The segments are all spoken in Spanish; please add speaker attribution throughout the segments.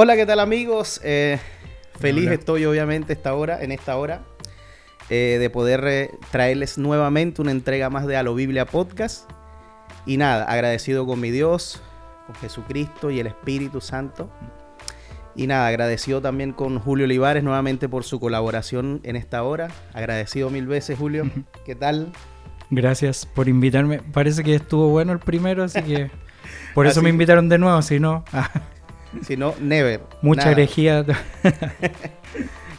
Speaker 1: Hola, ¿qué tal amigos? Feliz estoy obviamente en esta hora, de poder traerles nuevamente una entrega más de A lo Biblia Podcast. Y nada, agradecido con mi Dios, con Jesucristo y el Espíritu Santo. Y nada, agradecido también con Julio Olivares nuevamente por su colaboración en esta hora. Agradecido mil veces, Julio. ¿Qué tal?
Speaker 2: Gracias por invitarme. Parece que estuvo bueno el primero, así que por eso me invitaron de nuevo, si no...
Speaker 1: Si no, never.
Speaker 2: Mucha
Speaker 1: nada.
Speaker 2: herejía.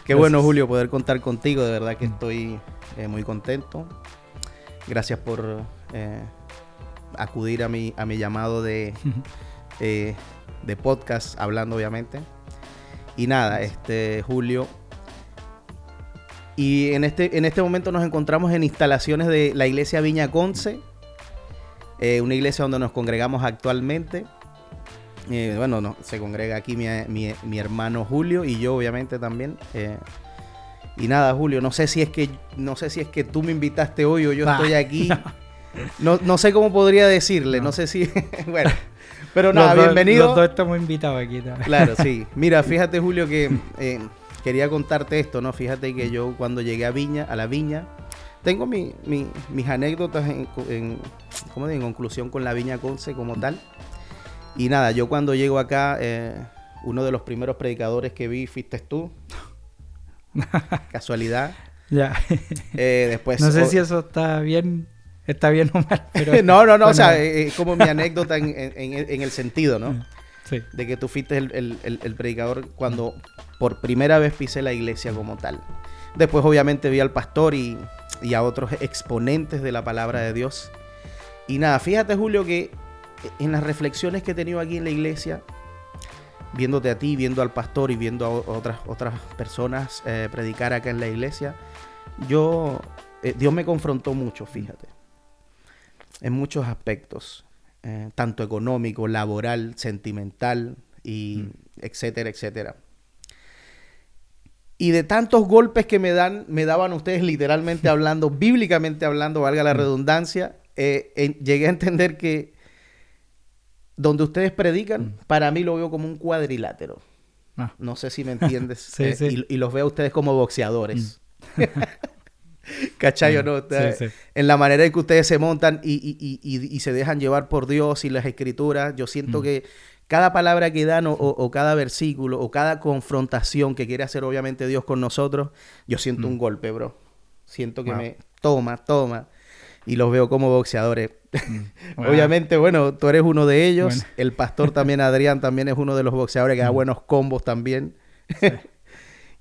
Speaker 1: Qué bueno, Julio, poder contar contigo. De verdad que estoy muy contento. Gracias por acudir a mi llamado de podcast, hablando obviamente. Y nada, Julio. Y en este momento nos encontramos en instalaciones de la iglesia Viña Conce, una iglesia donde nos congregamos actualmente. Se congrega aquí mi hermano Julio y yo obviamente también. Y nada, Julio, no sé si es que tú me invitaste hoy o yo estoy aquí. No sé cómo podría decirle, no sé si... Bueno, pero nada, bienvenido.
Speaker 2: Los dos estamos invitados aquí.
Speaker 1: Claro, sí. Mira, fíjate, Julio, que quería contarte esto, ¿no? Fíjate que yo cuando llegué a la Viña, tengo mis anécdotas en conclusión con la Viña Conce como tal. Y nada, yo cuando llego acá, uno de los primeros predicadores que vi fuiste tú. Casualidad.
Speaker 2: Ya.
Speaker 1: Después,
Speaker 2: no sé si eso está bien o mal, pero...
Speaker 1: No, bueno. O sea,
Speaker 2: es
Speaker 1: como mi anécdota en el sentido, ¿no?
Speaker 2: Sí.
Speaker 1: De que tú fuiste el predicador cuando por primera vez pisé la iglesia como tal. Después, obviamente, vi al pastor y a otros exponentes de la palabra de Dios. Y nada, fíjate, Julio, que en las reflexiones que he tenido aquí en la iglesia, viéndote a ti, viendo al pastor y viendo a otras personas predicar acá en la iglesia, Dios me confrontó mucho, fíjate, en muchos aspectos, tanto económico, laboral, sentimental, y etcétera, etcétera. Y de tantos golpes que me daban ustedes literalmente hablando, bíblicamente hablando, valga la redundancia, llegué a entender que donde ustedes predican, para mí lo veo como un cuadrilátero. No sé si me entiendes.
Speaker 2: Sí.
Speaker 1: Y los veo a ustedes como boxeadores. ¿Cachai o no?
Speaker 2: Sí.
Speaker 1: En la manera en que ustedes se montan y se dejan llevar por Dios y las escrituras. Yo siento que cada palabra que dan o cada versículo o cada confrontación que quiere hacer obviamente Dios con nosotros, yo siento un golpe, bro. Siento que me toma. Y los veo como boxeadores. Wow. Obviamente, bueno, tú eres uno de ellos. Bueno. El pastor también, Adrián, también es uno de los boxeadores que da buenos combos también. Sí.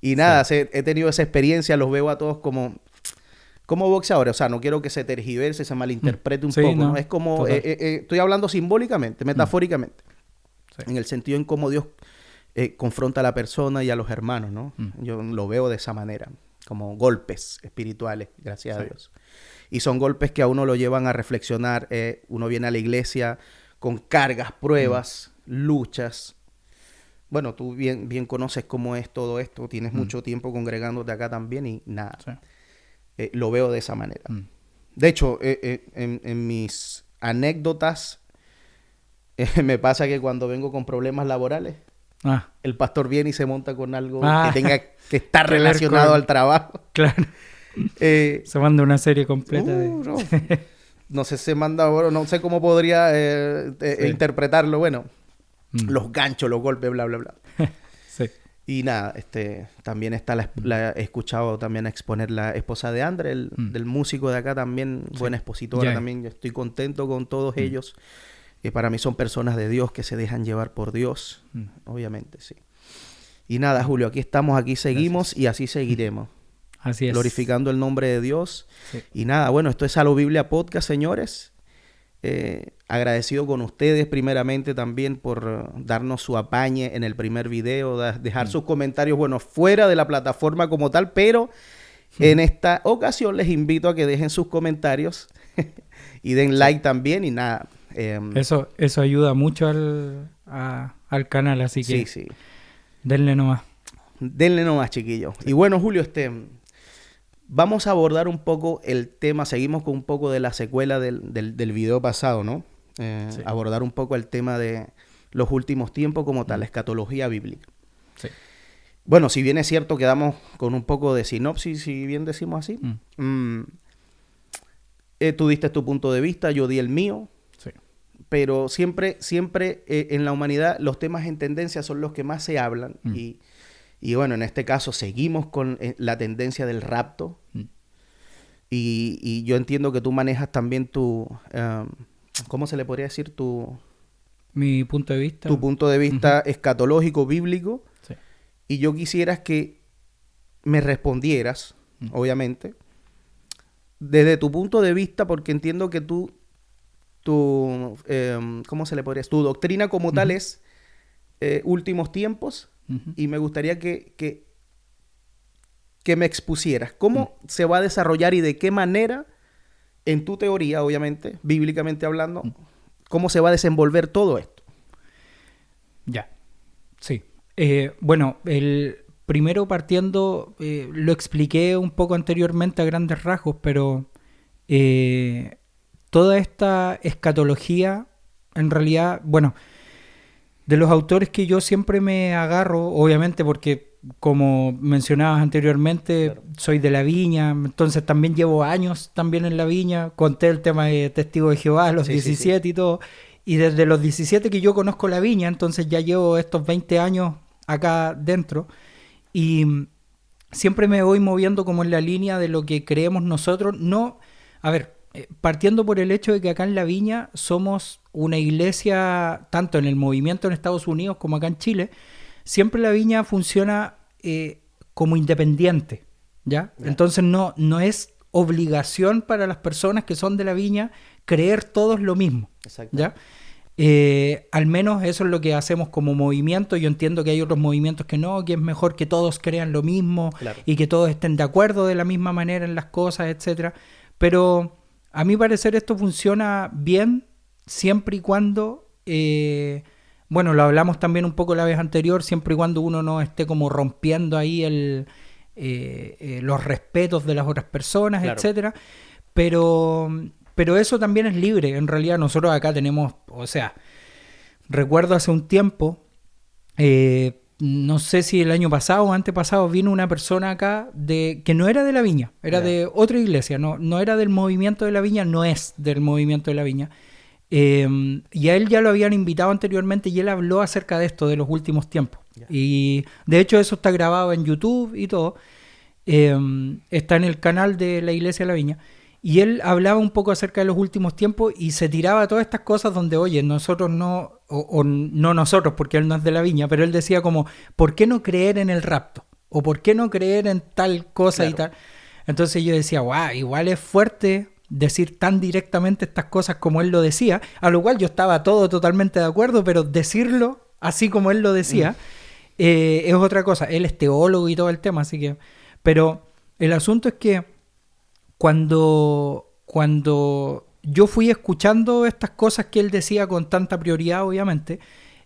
Speaker 1: Y nada, he tenido esa experiencia. Los veo a todos como boxeadores. O sea, no quiero que se tergiverse, se malinterprete un poco. ¿no? Es como... estoy hablando simbólicamente, metafóricamente. Sí. En el sentido en cómo Dios confronta a la persona y a los hermanos, ¿no? Yo lo veo de esa manera. Como golpes espirituales, gracias a Dios. Y son golpes que a uno lo llevan a reflexionar. Uno viene a la iglesia con cargas, pruebas, luchas. Bueno, tú bien conoces cómo es todo esto. Tienes mucho tiempo congregándote acá también y nada. Sí. Lo veo de esa manera. De hecho, en mis anécdotas, me pasa que cuando vengo con problemas laborales, el pastor viene y se monta con algo que tenga que estar relacionado al trabajo.
Speaker 2: Claro. Se manda una serie completa
Speaker 1: no sé, no sé cómo podría interpretarlo. Bueno, los ganchos, los golpes, bla, bla, bla.
Speaker 2: Sí.
Speaker 1: Y nada, también está he escuchado también exponer la esposa de André, del músico de acá también, buena expositora también. Yo estoy contento con todos ellos. Para mí son personas de Dios que se dejan llevar por Dios, obviamente, sí. Y nada, Julio, aquí estamos, aquí seguimos. Gracias. Y así seguiremos.
Speaker 2: Así es.
Speaker 1: Glorificando el nombre de Dios. Sí. Y nada, bueno, esto es A lo Biblia Podcast, señores. Agradecido con ustedes primeramente también por darnos su apañe en el primer video, dejar sus comentarios, bueno, fuera de la plataforma como tal, pero en esta ocasión les invito a que dejen sus comentarios y den like también y nada.
Speaker 2: Eso ayuda mucho al canal, así que
Speaker 1: sí.
Speaker 2: Denle nomás.
Speaker 1: Denle nomás, chiquillos. Y bueno, Julio, vamos a abordar un poco el tema, seguimos con un poco de la secuela del video pasado, ¿no? Abordar un poco el tema de los últimos tiempos como tal, la escatología bíblica.
Speaker 2: Sí.
Speaker 1: Bueno, si bien es cierto, quedamos con un poco de sinopsis, si bien decimos así. Tú diste tu punto de vista, yo di el mío.
Speaker 2: Sí.
Speaker 1: Pero siempre en la humanidad los temas en tendencia son los que más se hablan. Y bueno, en este caso seguimos con la tendencia del rapto. Y yo entiendo que tú manejas también ¿cómo se le podría decir?
Speaker 2: Mi punto de vista.
Speaker 1: Tu punto de vista escatológico, bíblico.
Speaker 2: Sí.
Speaker 1: Y yo quisiera que me respondieras, obviamente, desde tu punto de vista, porque entiendo que ¿cómo se le podría decir? Tu doctrina como tal es últimos tiempos, y me gustaría que me expusieras cómo se va a desarrollar y de qué manera, en tu teoría, obviamente, bíblicamente hablando, cómo se va a desenvolver todo esto.
Speaker 2: Ya, sí. Bueno, primero partiendo, lo expliqué un poco anteriormente a grandes rasgos, pero toda esta escatología, en realidad, bueno, de los autores que yo siempre me agarro, obviamente porque como mencionabas anteriormente, claro, soy de la Viña, entonces también llevo años también en la Viña, conté el tema de Testigo de Jehová, los 17 y todo, y desde los 17 que yo conozco la Viña, entonces ya llevo estos 20 años acá dentro, y siempre me voy moviendo como en la línea de lo que creemos nosotros, partiendo por el hecho de que acá en la Viña somos una iglesia, tanto en el movimiento en Estados Unidos como acá en Chile, siempre la Viña funciona como independiente, ¿ya? Entonces no es obligación para las personas que son de la Viña creer todos lo mismo, ¿ya? Al menos eso es lo que hacemos como movimiento. Yo entiendo que hay otros movimientos que no, que es mejor que todos crean lo mismo, claro, y que todos estén de acuerdo de la misma manera en las cosas, etcétera. Pero a mi parecer esto funciona bien siempre y cuando... bueno, lo hablamos también un poco la vez anterior, siempre y cuando uno no esté como rompiendo ahí los respetos de las otras personas, claro, etcétera. Pero eso también es libre. En realidad nosotros acá tenemos, o sea, recuerdo hace un tiempo, no sé si el año pasado o antepasado, vino una persona acá que no era de la Viña, era de otra iglesia, no era del movimiento de la Viña, no es del movimiento de la Viña. Y a él ya lo habían invitado anteriormente y él habló acerca de esto de los últimos tiempos, y de hecho eso está grabado en YouTube y todo, está en el canal de la Iglesia de la Viña, y él hablaba un poco acerca de los últimos tiempos y se tiraba todas estas cosas donde, oye, nosotros no nosotros, porque él no es de la Viña, pero él decía como, ¿por qué no creer en el rapto? ¿O por qué no creer en tal cosa, claro, y tal? Entonces yo decía, wow, igual es fuerte decir tan directamente estas cosas como él lo decía, a lo cual yo estaba totalmente de acuerdo, pero decirlo así como él lo decía es otra cosa. Él es teólogo y todo el tema, así que... Pero el asunto es que cuando yo fui escuchando estas cosas que él decía con tanta prioridad, obviamente,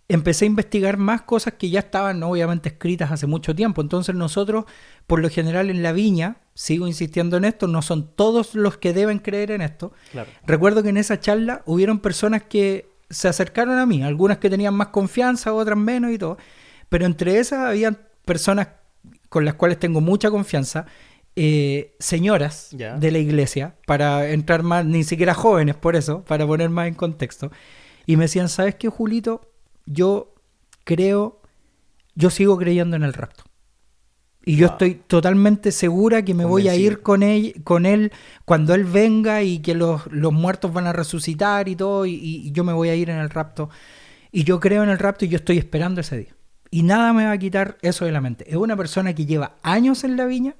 Speaker 2: empecé a investigar más cosas que ya estaban obviamente escritas hace mucho tiempo. Entonces nosotros, por lo general en la Viña, sigo insistiendo en esto, no son todos los que deben creer en esto. Claro. Recuerdo que en esa charla hubieron personas que se acercaron a mí, algunas que tenían más confianza, otras menos y todo, pero entre esas habían personas con las cuales tengo mucha confianza, señoras de la iglesia, para entrar más, ni siquiera jóvenes por eso, para poner más en contexto, y me decían, ¿sabes qué, Julito? Yo sigo creyendo en el rapto. Y yo estoy totalmente segura que me voy a ir con él cuando él venga y que los muertos van a resucitar y todo, y yo me voy a ir en el rapto. Y yo creo en el rapto y yo estoy esperando ese día. Y nada me va a quitar eso de la mente. Es una persona que lleva años en la Viña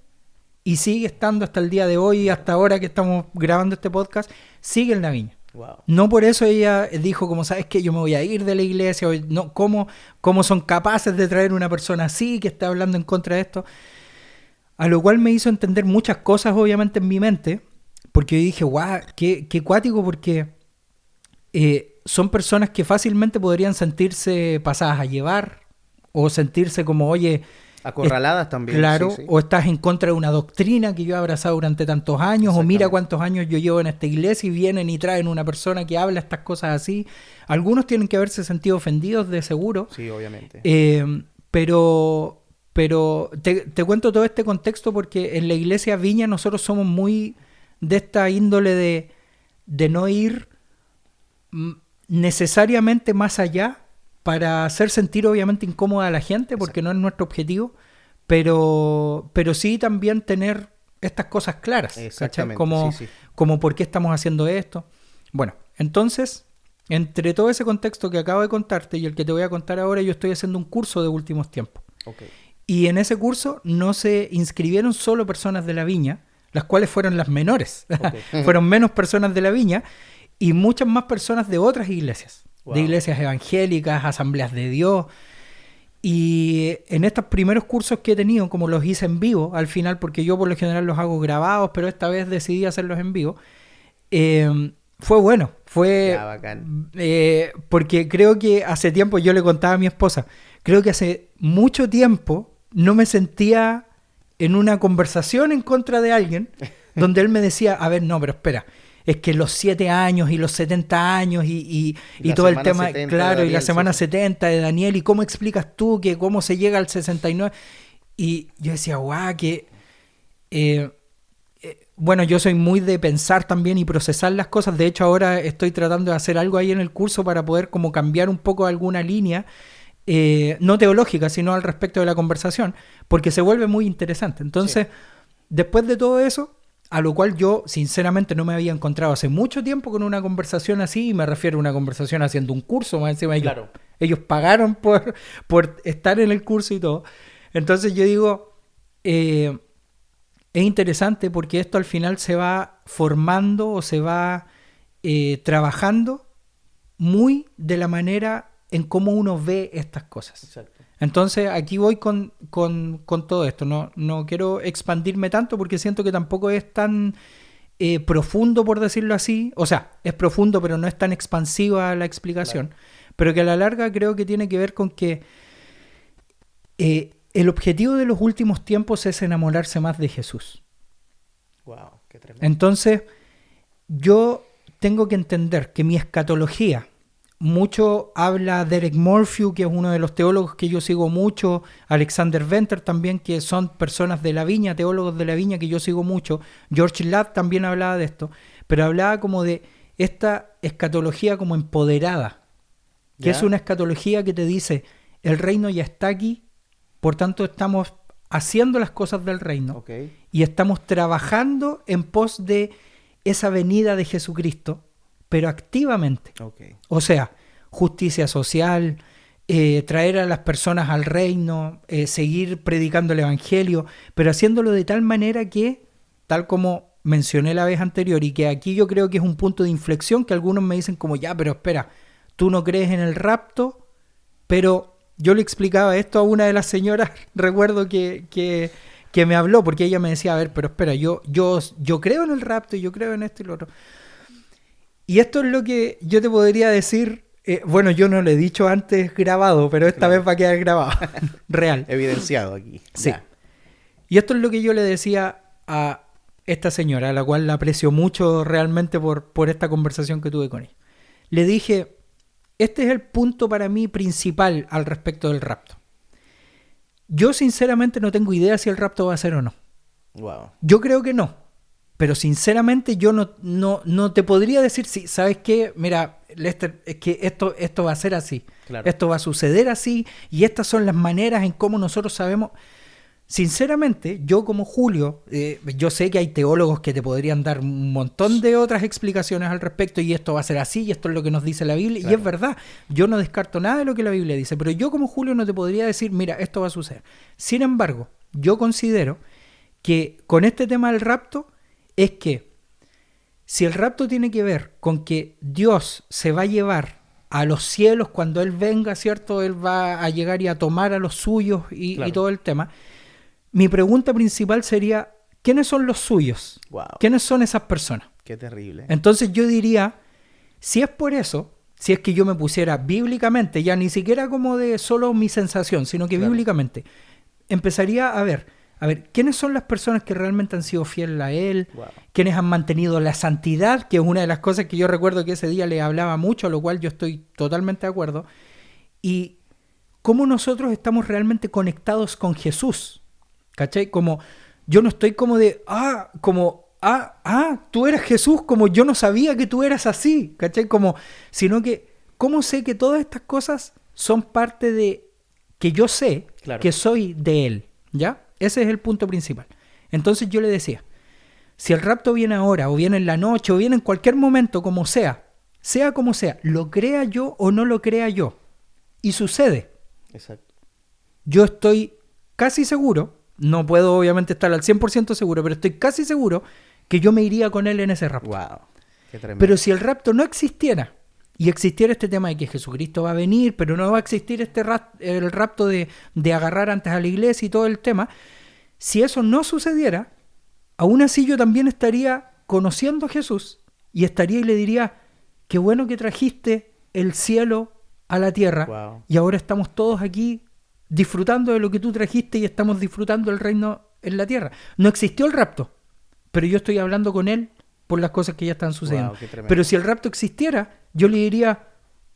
Speaker 2: y sigue estando hasta el día de hoy, hasta ahora que estamos grabando este podcast, sigue en la Viña. Wow. No por eso ella dijo, como sabes que yo me voy a ir de la iglesia, o no, ¿cómo son capaces de traer una persona así que está hablando en contra de esto? A lo cual me hizo entender muchas cosas obviamente en mi mente, porque yo dije, guau, qué cuático, porque son personas que fácilmente podrían sentirse pasadas a llevar, o sentirse como, oye,
Speaker 1: Acorraladas también.
Speaker 2: Claro,
Speaker 1: sí, sí.
Speaker 2: o estás en contra de una doctrina que yo he abrazado durante tantos años, o mira cuántos años yo llevo en esta iglesia y vienen y traen una persona que habla estas cosas así. Algunos tienen que haberse sentido ofendidos, de seguro.
Speaker 1: Sí, obviamente.
Speaker 2: Pero te cuento todo este contexto porque en la iglesia Viña nosotros somos muy de esta índole de no ir necesariamente más allá para hacer sentir obviamente incómoda a la gente, porque no es nuestro objetivo, pero sí también tener estas cosas claras,
Speaker 1: exactamente,
Speaker 2: como por qué estamos haciendo esto. Bueno, entonces, entre todo ese contexto que acabo de contarte y el que te voy a contar ahora, yo estoy haciendo un curso de últimos tiempos.
Speaker 1: Okay.
Speaker 2: Y en ese curso no se inscribieron solo personas de la Viña, las cuales fueron las menores. Okay. Fueron menos personas de la Viña y muchas más personas de otras iglesias. Wow. De iglesias evangélicas, asambleas de Dios. Y en estos primeros cursos que he tenido, como los hice en vivo al final, porque yo por lo general los hago grabados, pero esta vez decidí hacerlos en vivo, fue bueno. Fue
Speaker 1: bacán.
Speaker 2: Porque creo que hace tiempo, yo le contaba a mi esposa, creo que hace mucho tiempo no me sentía en una conversación en contra de alguien donde él me decía, a ver, no, pero espera, es que los 7 años y los 70 años y todo el tema, claro, Daniel, y la semana 70 de Daniel, y cómo explicas tú que cómo se llega al 69. Y yo decía, guau, que... bueno, yo soy muy de pensar también y procesar las cosas. De hecho, ahora estoy tratando de hacer algo ahí en el curso para poder como cambiar un poco alguna línea, no teológica, sino al respecto de la conversación, porque se vuelve muy interesante. Entonces, después de todo eso, a lo cual yo sinceramente no me había encontrado hace mucho tiempo con una conversación así, y me refiero a una conversación haciendo un curso, más encima ellos pagaron por estar en el curso y todo. Entonces yo digo, es interesante porque esto al final se va formando o se va trabajando muy de la manera en cómo uno ve estas cosas. Exacto. Entonces aquí voy con todo esto. No quiero expandirme tanto porque siento que tampoco es tan profundo, por decirlo así. O sea, es profundo, pero no es tan expansiva la explicación. Claro. Pero que a la larga creo que tiene que ver con que el objetivo de los últimos tiempos es enamorarse más de Jesús.
Speaker 1: Wow, qué tremendo.
Speaker 2: Entonces, yo tengo que entender que mi escatología, mucho habla Derek Morphew, que es uno de los teólogos que yo sigo mucho, Alexander Venter también, que son personas de la Viña, teólogos de la Viña que yo sigo mucho, George Ladd también hablaba de esto, pero hablaba como de esta escatología como empoderada, que es una escatología que te dice, el reino ya está aquí, por tanto estamos haciendo las cosas del reino y estamos trabajando en pos de esa venida de Jesucristo, pero activamente. O sea, justicia social, traer a las personas al reino, seguir predicando el evangelio, pero haciéndolo de tal manera que, tal como mencioné la vez anterior, y que aquí yo creo que es un punto de inflexión, que algunos me dicen como, ya, pero espera, tú no crees en el rapto, pero yo le explicaba esto a una de las señoras, recuerdo que me habló, porque ella me decía, a ver, pero espera, yo creo en el rapto, y yo creo en esto y lo otro. Y esto es lo que yo te podría decir, bueno, yo no lo he dicho antes grabado, pero esta vez va a quedar grabado, real.
Speaker 1: Evidenciado aquí.
Speaker 2: Sí. Ya. Y esto es lo que yo le decía a esta señora, a la cual la aprecio mucho realmente por esta conversación que tuve con ella. Le dije, este es el punto para mí principal al respecto del rapto. Yo sinceramente no tengo idea si el rapto va a ser o no.
Speaker 1: Wow.
Speaker 2: Yo creo que no. Pero sinceramente yo no te podría decir, si ¿sabes qué? Mira, Lester, es que esto va a ser así. Claro. Esto va a suceder así y estas son las maneras en cómo nosotros sabemos. Sinceramente, yo como Julio, yo sé que hay teólogos que te podrían dar un montón de otras explicaciones al respecto y esto va a ser así y esto es lo que nos dice la Biblia. Claro. Y es verdad, yo no descarto nada de lo que la Biblia dice, pero yo como Julio no te podría decir, mira, esto va a suceder. Sin embargo, yo considero que con este tema del rapto, es que si el rapto tiene que ver con que Dios se va a llevar a los cielos cuando Él venga, ¿cierto? Él va a llegar y a tomar a los suyos y todo el tema. Mi pregunta principal sería, ¿quiénes son los suyos?
Speaker 1: Wow.
Speaker 2: ¿Quiénes son esas personas?
Speaker 1: Qué terrible.
Speaker 2: Entonces yo diría, si es por eso, si es que yo me pusiera bíblicamente, ya ni siquiera como de solo mi sensación, sino que bíblicamente, empezaría a ver, ¿quiénes son las personas que realmente han sido fieles a Él?
Speaker 1: Wow.
Speaker 2: ¿Quiénes han mantenido la santidad? Que es una de las cosas que yo recuerdo que ese día le hablaba mucho, a lo cual yo estoy totalmente de acuerdo. Y cómo nosotros estamos realmente conectados con Jesús. ¿Cachai? Como yo no estoy como de, tú eras Jesús, como yo no sabía que tú eras así. ¿Cachai? Como, sino que, ¿cómo sé que todas estas cosas son parte de que yo sé que soy de Él? ¿Ya? Ese es el punto principal. Entonces yo le decía, si el rapto viene ahora, o viene en la noche, o viene en cualquier momento, como sea como sea, lo crea yo o no lo crea yo, y sucede.
Speaker 1: Exacto.
Speaker 2: Yo estoy casi seguro, no puedo obviamente estar al 100% seguro, pero estoy casi seguro que yo me iría con él en ese rapto.
Speaker 1: Wow, qué tremendo.
Speaker 2: Pero si el rapto no existiera, y existiera este tema de que Jesucristo va a venir, pero no va a existir el rapto de agarrar antes a la iglesia y todo el tema, si eso no sucediera, aún así yo también estaría conociendo a Jesús y estaría y le diría, qué bueno que trajiste el cielo a la tierra.
Speaker 1: Wow.
Speaker 2: Y ahora estamos todos aquí disfrutando de lo que tú trajiste y estamos disfrutando el reino en la tierra. No existió el rapto, pero yo estoy hablando con él por las cosas que ya están sucediendo.
Speaker 1: Wow,
Speaker 2: pero si el rapto existiera, yo le diría,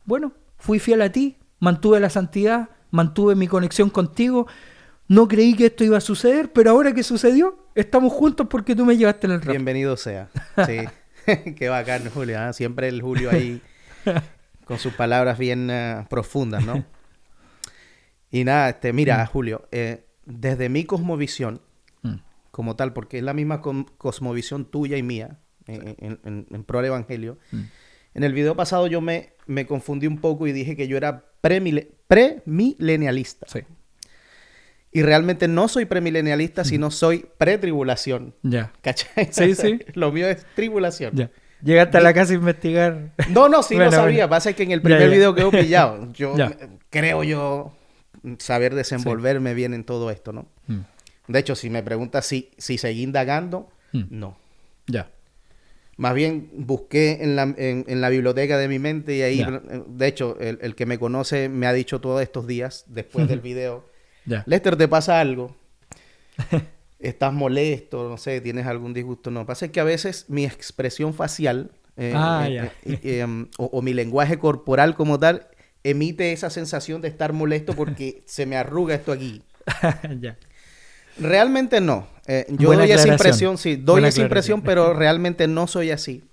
Speaker 2: bueno, fui fiel a ti, mantuve la santidad, mantuve mi conexión contigo, no creí que esto iba a suceder, pero ahora que sucedió, estamos juntos porque tú me llevaste en el rapto.
Speaker 1: Bienvenido sea. Sí. Qué bacán, Julio. ¿Eh? Siempre el Julio ahí con sus palabras bien profundas, ¿no? Y nada, mira, Julio, desde mi cosmovisión, como tal, porque es la misma cosmovisión tuya y mía, en pro del evangelio, en el video pasado yo me confundí un poco y dije que yo era premilenialista.
Speaker 2: Sí.
Speaker 1: Y realmente no soy premilenialista, sino soy pretribulación.
Speaker 2: Ya.
Speaker 1: ¿Cachai?
Speaker 2: Sí, sí.
Speaker 1: Lo mío es tribulación.
Speaker 2: Ya. Llegaste a la casa a investigar.
Speaker 1: No, sí
Speaker 2: bueno,
Speaker 1: lo sabía.
Speaker 2: bueno.
Speaker 1: Pasa que en el primer video quedó pillado.
Speaker 2: Ya.
Speaker 1: Creo yo saber desenvolverme bien en todo esto, ¿no? De hecho, si me preguntas si seguí indagando, no.
Speaker 2: Ya.
Speaker 1: Más bien busqué en la biblioteca de mi mente y ahí, de hecho, el que me conoce me ha dicho todos estos días, después del video, Lester, ¿te pasa algo? ¿Estás molesto? No sé, ¿tienes algún disgusto? No, pasa que a veces mi expresión facial o mi lenguaje corporal como tal emite esa sensación de estar molesto porque se me arruga esto aquí.
Speaker 2: Ya.
Speaker 1: Realmente no. Yo
Speaker 2: Buena
Speaker 1: doy esa
Speaker 2: aclaración.
Speaker 1: impresión, sí, doy
Speaker 2: Buena
Speaker 1: esa impresión, pero realmente no soy así.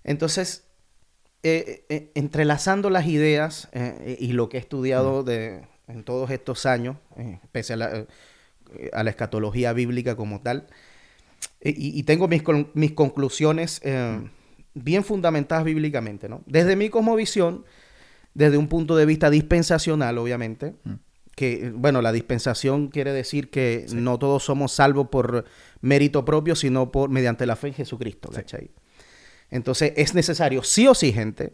Speaker 1: Entonces, entrelazando las ideas y lo que he estudiado en todos estos años, pese a la escatología bíblica como tal, y tengo mis conclusiones bien fundamentadas bíblicamente, ¿no? Desde mi cosmovisión, desde un punto de vista dispensacional, obviamente, que, bueno, la dispensación quiere decir que no todos somos salvos por mérito propio, sino mediante la fe en Jesucristo, ¿cachai? Entonces, es necesario, sí o sí, gente,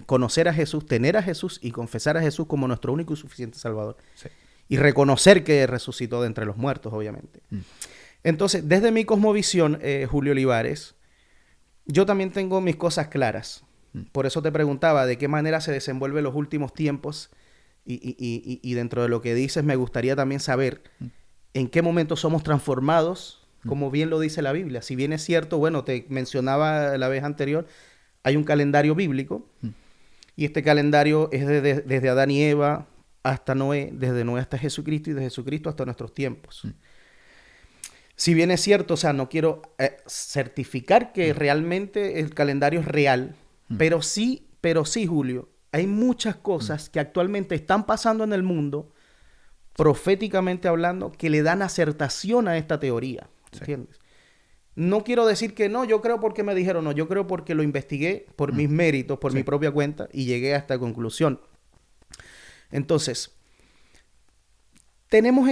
Speaker 1: conocer a Jesús, tener a Jesús y confesar a Jesús como nuestro único y suficiente Salvador. Sí. Y reconocer que resucitó de entre los muertos, obviamente. Entonces, desde mi cosmovisión, Julio Olivares, yo también tengo mis cosas claras. Por eso te preguntaba de qué manera se desenvuelven los últimos tiempos y dentro de lo que dices me gustaría también saber en qué momento somos transformados, como bien lo dice la Biblia. Si bien es cierto, bueno, te mencionaba la vez anterior, hay un calendario bíblico y este calendario es desde Adán y Eva hasta Noé, desde Noé hasta Jesucristo y de Jesucristo hasta nuestros tiempos. Si bien es cierto, o sea, no quiero certificar que realmente el calendario es real, pero sí, Julio, hay muchas cosas que actualmente están pasando en el mundo, proféticamente hablando, que le dan acertación a esta teoría, ¿entiendes? No quiero decir que no, yo creo porque me dijeron no, yo creo porque lo investigué por mis méritos, por mi propia cuenta y llegué a esta conclusión. Entonces, tenemos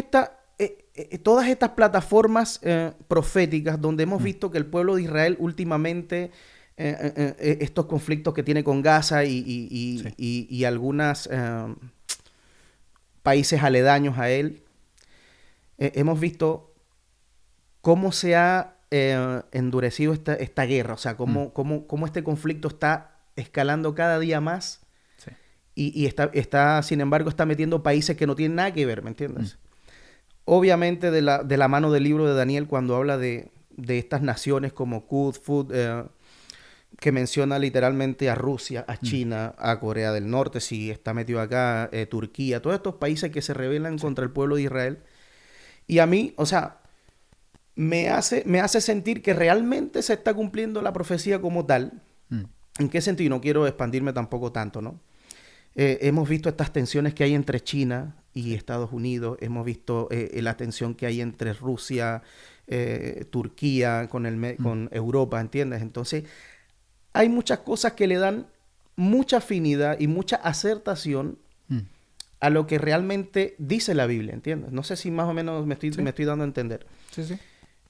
Speaker 1: todas estas plataformas proféticas donde hemos visto que el pueblo de Israel últimamente, estos conflictos que tiene con Gaza y algunos países aledaños a él, hemos visto cómo se ha endurecido esta guerra, o sea, cómo este conflicto está escalando cada día más y está, sin embargo, está metiendo países que no tienen nada que ver, ¿me entiendes? obviamente de la mano del libro de Daniel, cuando habla de estas naciones como Cud, Fud, que menciona literalmente a Rusia, a China, a Corea del Norte, si está metido acá, Turquía, todos estos países que se rebelan contra el pueblo de Israel. Y a mí, o sea, me hace sentir que realmente se está cumpliendo la profecía como tal. ¿En qué sentido? No quiero expandirme tampoco tanto, ¿no? Hemos visto estas tensiones que hay entre China y Estados Unidos. Hemos visto la tensión que hay entre Rusia, Turquía, con Europa, ¿entiendes? Entonces, hay muchas cosas que le dan mucha afinidad y mucha acertación a lo que realmente dice la Biblia, ¿entiendes? No sé si más o menos me estoy dando a entender.
Speaker 2: Sí, sí.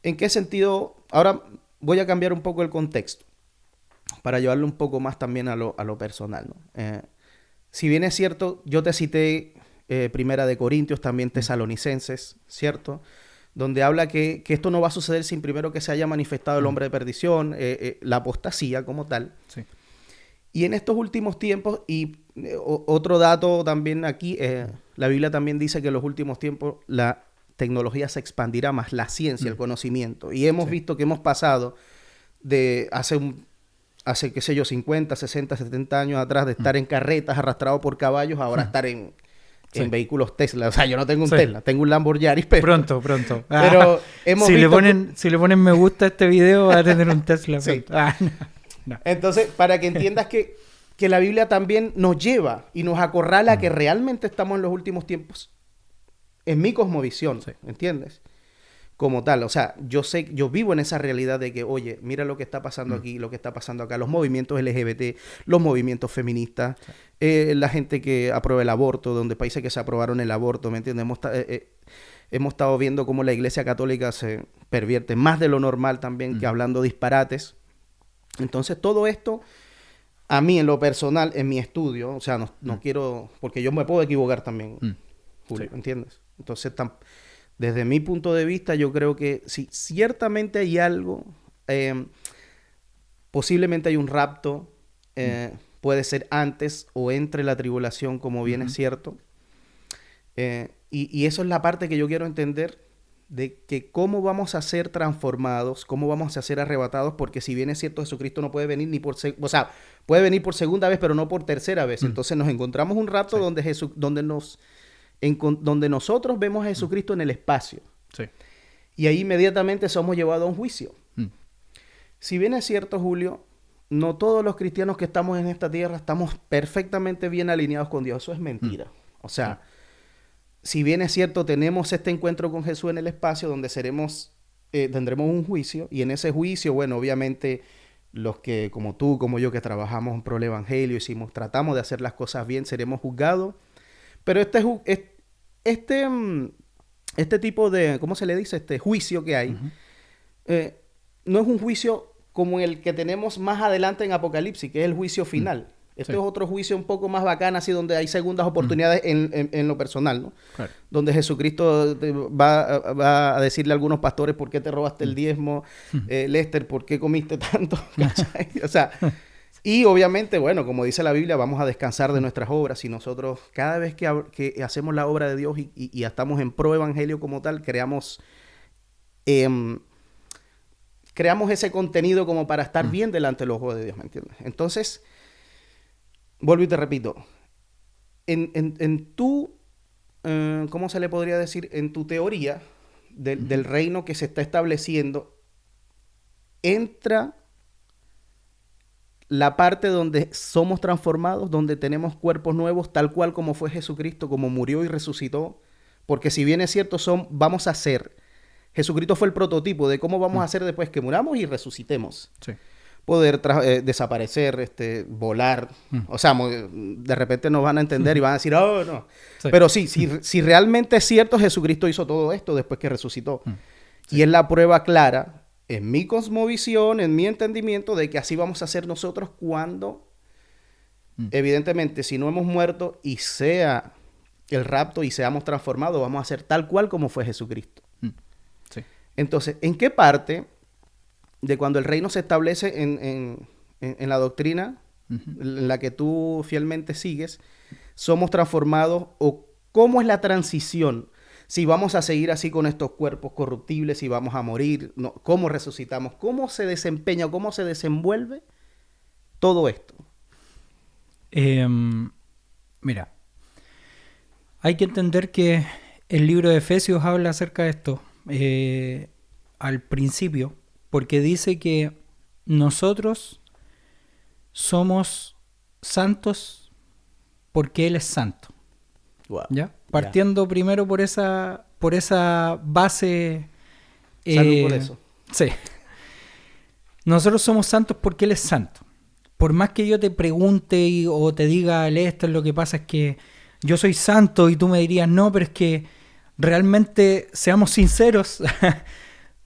Speaker 1: ¿En qué sentido? Ahora voy a cambiar un poco el contexto para llevarlo un poco más también a lo personal, ¿no? Si bien es cierto, yo te cité Primera de Corintios, también Tesalonicenses, ¿cierto? Donde habla que esto no va a suceder sin primero que se haya manifestado el hombre de perdición, la apostasía como tal.
Speaker 2: Sí.
Speaker 1: Y en estos últimos tiempos, y otro dato también aquí, la Biblia también dice que en los últimos tiempos la tecnología se expandirá más, la ciencia, el conocimiento. Y hemos visto que hemos pasado de hace, qué sé yo, 50, 60, 70 años atrás de estar en carretas arrastrados por caballos, ahora estar en vehículos Tesla. O sea, yo no tengo un Tesla, tengo un Lamborghini, pero...
Speaker 2: Pronto.
Speaker 1: Pero hemos
Speaker 2: si
Speaker 1: visto...
Speaker 2: si le ponen me gusta a este video, va a tener un Tesla.
Speaker 1: Sí.
Speaker 2: No.
Speaker 1: Entonces, para que entiendas que la Biblia también nos lleva y nos acorrala a que realmente estamos en los últimos tiempos, en mi cosmovisión, ¿entiendes? Como tal, o sea, yo vivo en esa realidad de que, oye, mira lo que está pasando aquí, lo que está pasando acá, los movimientos LGBT, los movimientos feministas, la gente que aprueba el aborto, donde países que se aprobaron el aborto, ¿me entiendes? Hemos estado viendo cómo la Iglesia Católica se pervierte más de lo normal también, que hablando disparates. Entonces, todo esto, a mí en lo personal, en mi estudio, o sea, no quiero, porque yo me puedo equivocar también, Julio, ¿entiendes? Entonces, desde mi punto de vista, yo creo que sí, ciertamente hay algo, posiblemente hay un rapto, puede ser antes o entre la tribulación, como bien es cierto. Y eso es la parte que yo quiero entender, de que cómo vamos a ser transformados, cómo vamos a ser arrebatados, porque si bien es cierto, Jesucristo no puede venir ni por... O sea, puede venir por segunda vez, pero no por tercera vez. Entonces nos encontramos un rapto donde nosotros vemos a Jesucristo en el espacio.
Speaker 2: Sí.
Speaker 1: Y ahí inmediatamente somos llevados a un juicio. Si bien es cierto, Julio, no todos los cristianos que estamos en esta tierra estamos perfectamente bien alineados con Dios. Eso es mentira. O sea, si bien es cierto, tenemos este encuentro con Jesús en el espacio donde tendremos un juicio. Y en ese juicio, bueno, obviamente los que, como tú, como yo, que trabajamos por el evangelio, tratamos de hacer las cosas bien, seremos juzgados. Pero este tipo de, ¿cómo se le dice? Este juicio que hay, no es un juicio como el que tenemos más adelante en Apocalipsis, que es el juicio final. Este es otro juicio un poco más bacán, así donde hay segundas oportunidades en lo personal, ¿no? Claro. Donde Jesucristo va a decirle a algunos pastores, ¿por qué te robaste el diezmo? Lester, ¿por qué comiste tanto? O sea... Y obviamente, bueno, como dice la Biblia, vamos a descansar de nuestras obras. Y nosotros, cada vez que hacemos la obra de Dios y estamos en pro evangelio como tal, creamos ese contenido como para estar bien delante de los ojos de Dios, ¿me entiendes? Entonces, vuelvo y te repito, en tu, ¿cómo se le podría decir? En tu teoría del reino que se está estableciendo, entra la parte donde somos transformados, donde tenemos cuerpos nuevos, tal cual como fue Jesucristo, como murió y resucitó. Porque si bien es cierto, vamos a ser. Jesucristo fue el prototipo de cómo vamos a ser después que muramos y resucitemos. Sí. Poder desaparecer, volar. O sea, de repente nos van a entender y van a decir, oh, no. Sí. Pero sí, si realmente es cierto, Jesucristo hizo todo esto después que resucitó. Sí. Y es la prueba clara, en mi cosmovisión, en mi entendimiento, de que así vamos a ser nosotros cuando, evidentemente, si no hemos muerto y sea el rapto y seamos transformados, vamos a ser tal cual como fue Jesucristo. Sí. Entonces, ¿en qué parte de cuando el reino se establece en la doctrina, en la que tú fielmente sigues, somos transformados, o cómo es la transición si vamos a seguir así con estos cuerpos corruptibles, si vamos a morir, no, cómo resucitamos, cómo se desempeña, cómo se desenvuelve todo esto.
Speaker 2: Mira, hay que entender que el libro de Efesios habla acerca de esto al principio, porque dice que nosotros somos santos porque Él es santo.
Speaker 1: Wow.
Speaker 2: ¿Ya? Partiendo primero por esa base.
Speaker 1: Salud por eso.
Speaker 2: Sí. Nosotros somos santos porque Él es santo. Por más que yo te pregunte o te diga, esto es lo que pasa, es que yo soy santo, y tú me dirías, no, pero es que realmente, seamos sinceros,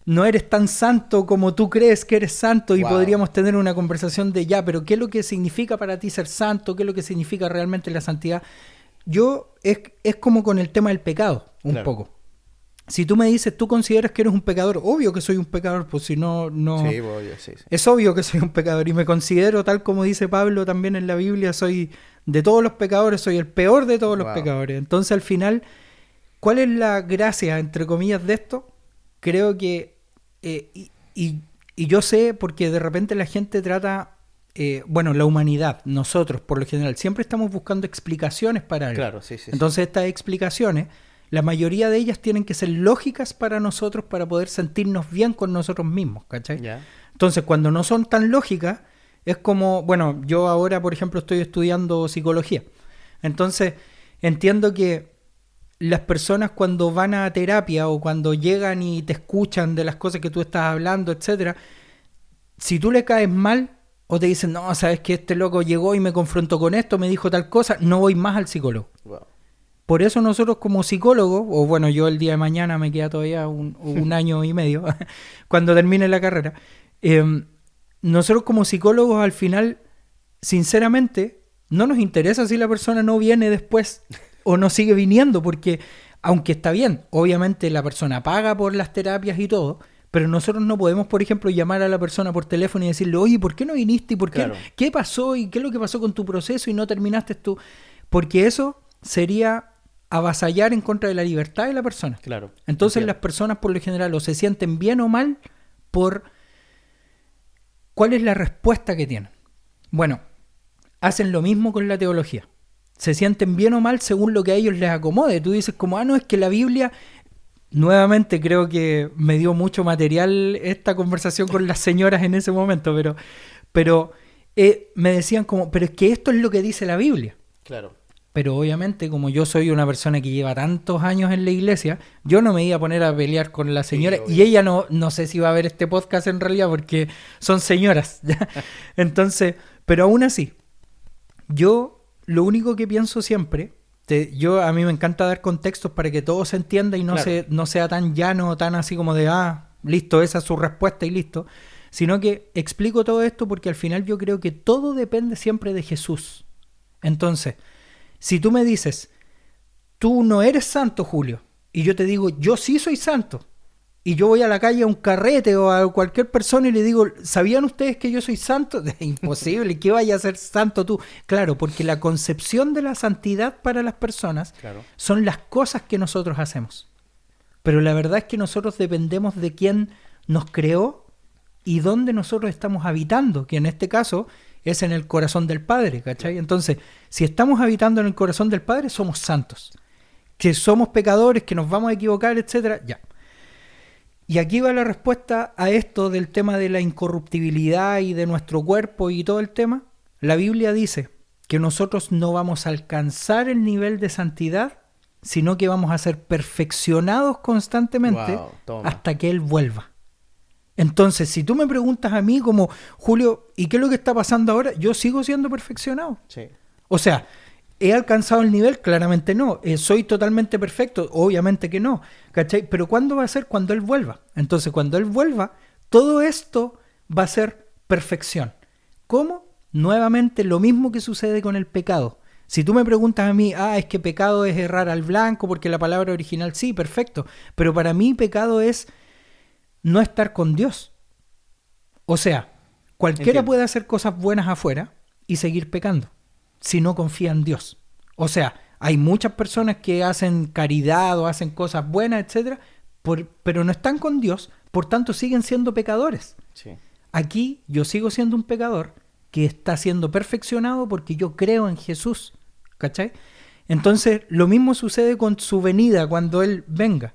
Speaker 2: no eres tan santo como tú crees que eres santo, y podríamos tener una conversación de pero ¿qué es lo que significa para ti ser santo? ¿Qué es lo que significa realmente la santidad? Es como con el tema del pecado, un poco. Si tú me dices, tú consideras que eres un pecador, obvio que soy un pecador, pues si no...
Speaker 1: Sí, sí.
Speaker 2: Es obvio que soy un pecador, y me considero, tal como dice Pablo también en la Biblia, soy de todos los pecadores, soy el peor de todos los pecadores. Entonces, al final, ¿cuál es la gracia, entre comillas, de esto? Creo que... y yo sé, porque de repente la gente trata... la humanidad, nosotros, por lo general, siempre estamos buscando explicaciones para algo.
Speaker 1: Claro, sí.
Speaker 2: Entonces, estas explicaciones... La mayoría de ellas tienen que ser lógicas para nosotros, para poder sentirnos bien con nosotros mismos, ¿cachai?
Speaker 1: Yeah.
Speaker 2: Entonces, cuando no son tan lógicas, es como, yo ahora, por ejemplo, estoy estudiando psicología. Entonces, entiendo que las personas, cuando van a terapia o cuando llegan y te escuchan de las cosas que tú estás hablando, etcétera, si tú le caes mal o te dicen, no, sabes que este loco llegó y me confrontó con esto, me dijo tal cosa, no voy más al psicólogo.
Speaker 1: Wow.
Speaker 2: Por eso nosotros como psicólogos, yo el día de mañana me queda todavía un año y medio, cuando termine la carrera, nosotros como psicólogos al final, sinceramente, no nos interesa si la persona no viene después o no sigue viniendo, porque aunque está bien, obviamente la persona paga por las terapias y todo, pero nosotros no podemos, por ejemplo, llamar a la persona por teléfono y decirle, oye, ¿por qué no viniste? ¿Y por qué? Claro. ¿Qué pasó? ¿Y qué es lo que pasó con tu proceso y no terminaste tú? Porque eso sería avasallar en contra de la libertad de la persona.
Speaker 1: Claro.
Speaker 2: Entonces las personas por lo general o se sienten bien o mal por cuál es la respuesta que tienen. Bueno, hacen lo mismo con la teología. Se sienten bien o mal según lo que a ellos les acomode. Tú dices como, no, es que la Biblia... Nuevamente creo que me dio mucho material esta conversación con las señoras en ese momento, pero me decían como, pero es que esto es lo que dice la Biblia.
Speaker 1: Claro.
Speaker 2: Pero obviamente, como yo soy una persona que lleva tantos años en la iglesia, yo no me iba a poner a pelear con la señora. Sí, y ella no sé si va a ver este podcast en realidad, porque son señoras. ¿Ya? Entonces, pero aún así, yo lo único que pienso siempre, a mí me encanta dar contextos para que todo se entienda y no sea tan llano, tan así como de, listo, esa es su respuesta y listo. Sino que explico todo esto porque al final yo creo que todo depende siempre de Jesús. Entonces... Si tú me dices, tú no eres santo, Julio, y yo te digo, yo sí soy santo, y yo voy a la calle a un carrete o a cualquier persona y le digo, ¿sabían ustedes que yo soy santo? Es imposible, ¿qué vaya a ser santo tú? Claro, porque la concepción de la santidad para las personas son las cosas que nosotros hacemos. Pero la verdad es que nosotros dependemos de quién nos creó y dónde nosotros estamos habitando, que en este caso... es en el corazón del Padre, ¿cachai? Entonces, si estamos habitando en el corazón del Padre, somos santos. Que somos pecadores, que nos vamos a equivocar, etcétera, ya. Y aquí va la respuesta a esto del tema de la incorruptibilidad y de nuestro cuerpo y todo el tema. La Biblia dice que nosotros no vamos a alcanzar el nivel de santidad, sino que vamos a ser perfeccionados constantemente hasta que Él vuelva. Entonces, si tú me preguntas a mí como, Julio, ¿y qué es lo que está pasando ahora? Yo sigo siendo perfeccionado.
Speaker 1: Sí.
Speaker 2: O sea, ¿he alcanzado el nivel? Claramente no. ¿Soy totalmente perfecto? Obviamente que no. ¿Cachai? Pero ¿cuándo va a ser? Cuando Él vuelva. Entonces, cuando Él vuelva, todo esto va a ser perfección. ¿Cómo? Nuevamente, lo mismo que sucede con el pecado. Si tú me preguntas a mí, es que pecado es errar al blanco, porque la palabra original sí, perfecto. Pero para mí pecado es... no estar con Dios. O sea, cualquiera puede hacer cosas buenas afuera y seguir pecando si no confía en Dios. O sea, Hay muchas personas que hacen caridad o hacen cosas buenas, etcétera, pero no están con Dios, por tanto siguen siendo pecadores.
Speaker 1: Sí.
Speaker 2: Aquí yo sigo siendo un pecador que está siendo perfeccionado porque yo creo en Jesús, ¿cachai? Entonces lo mismo sucede con su venida cuando Él venga.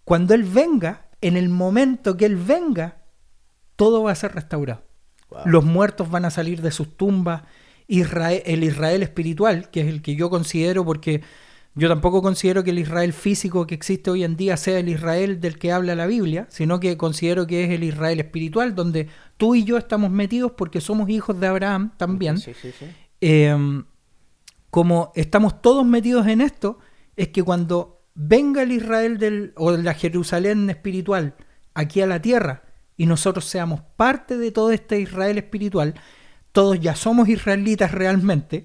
Speaker 2: Cuando Él venga, en el momento que Él venga, todo va a ser restaurado.
Speaker 1: Wow.
Speaker 2: Los muertos van a salir de sus tumbas. El Israel espiritual, que es el que yo considero, porque yo tampoco considero que el Israel físico que existe hoy en día sea el Israel del que habla la Biblia, sino que considero que es el Israel espiritual, donde tú y yo estamos metidos porque somos hijos de Abraham también.
Speaker 1: Sí, sí, sí.
Speaker 2: Como estamos todos metidos en esto, es que cuando venga el Israel o la Jerusalén espiritual aquí a la tierra y nosotros seamos parte de todo este Israel espiritual, todos ya somos israelitas realmente,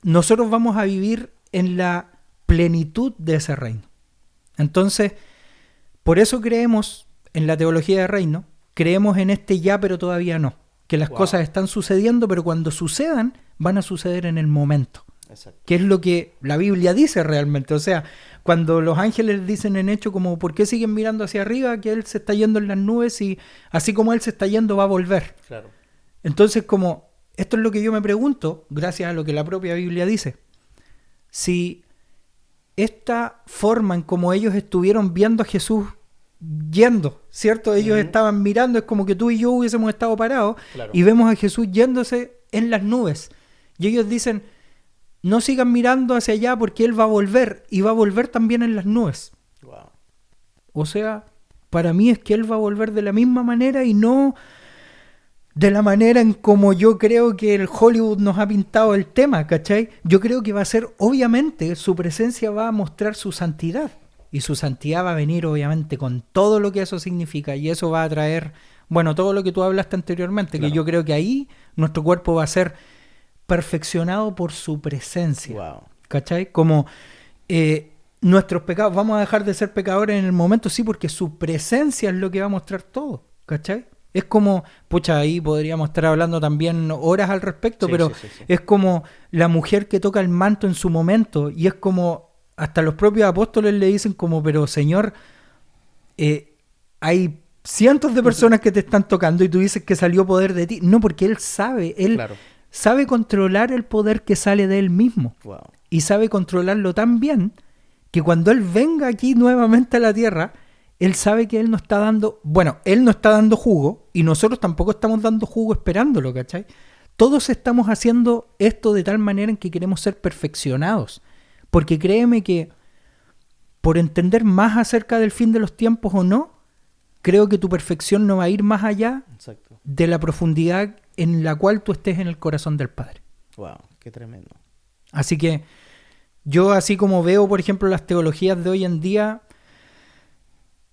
Speaker 2: nosotros vamos a vivir en la plenitud de ese reino. Entonces, por eso creemos en la teología de reino, creemos en este ya pero todavía no, que las cosas están sucediendo, pero cuando sucedan, van a suceder en el momento.
Speaker 1: Exacto.
Speaker 2: Que es lo que la Biblia dice realmente. O sea, cuando los ángeles dicen en hecho como ¿por qué siguen mirando hacia arriba? Que Él se está yendo en las nubes y así como Él se está yendo va a volver.
Speaker 1: Claro.
Speaker 2: Entonces, como esto es lo que yo me pregunto, gracias a lo que la propia Biblia dice, si esta forma en como ellos estuvieron viendo a Jesús yendo, ¿cierto? Ellos estaban mirando, es como que tú y yo hubiésemos estado parados, claro, y vemos a Jesús yéndose en las nubes. Y ellos dicen, no sigan mirando hacia allá porque Él va a volver, y va a volver también en las nubes.
Speaker 1: Wow.
Speaker 2: O sea, para mí es que Él va a volver de la misma manera y no de la manera en como yo creo que el Hollywood nos ha pintado el tema, ¿cachai? Yo creo que va a ser, obviamente, su presencia va a mostrar su santidad. Y su santidad va a venir, obviamente, con todo lo que eso significa. Y eso va a traer, bueno, todo lo que tú hablaste anteriormente, claro, que yo creo que ahí nuestro cuerpo va a ser perfeccionado por su presencia.
Speaker 1: Wow.
Speaker 2: ¿Cachai? Como nuestros pecados, vamos a dejar de ser pecadores en el momento, sí, porque su presencia es lo que va a mostrar todo. ¿Cachai? Es como, pucha, ahí podríamos estar hablando también horas al respecto, sí, pero sí. Es como la mujer que toca el manto en su momento, y es como, hasta los propios apóstoles le dicen como, pero Señor, hay cientos de personas que te están tocando y tú dices que salió poder de ti. No, porque Él sabe, claro, sabe controlar el poder que sale de Él mismo.
Speaker 1: Wow.
Speaker 2: Y sabe controlarlo tan bien que cuando Él venga aquí nuevamente a la tierra, Él sabe que Él no está dando, bueno, Él no está dando jugo y nosotros tampoco estamos dando jugo esperándolo, ¿cachai? Todos estamos haciendo esto de tal manera en que queremos ser perfeccionados. Porque créeme que por entender más acerca del fin de los tiempos o no, creo que tu perfección no va a ir más allá, exacto, de la profundidad en la cual tú estés en el corazón del Padre.
Speaker 1: Wow, qué tremendo.
Speaker 2: Así que yo, así como veo, por ejemplo, las teologías de hoy en día,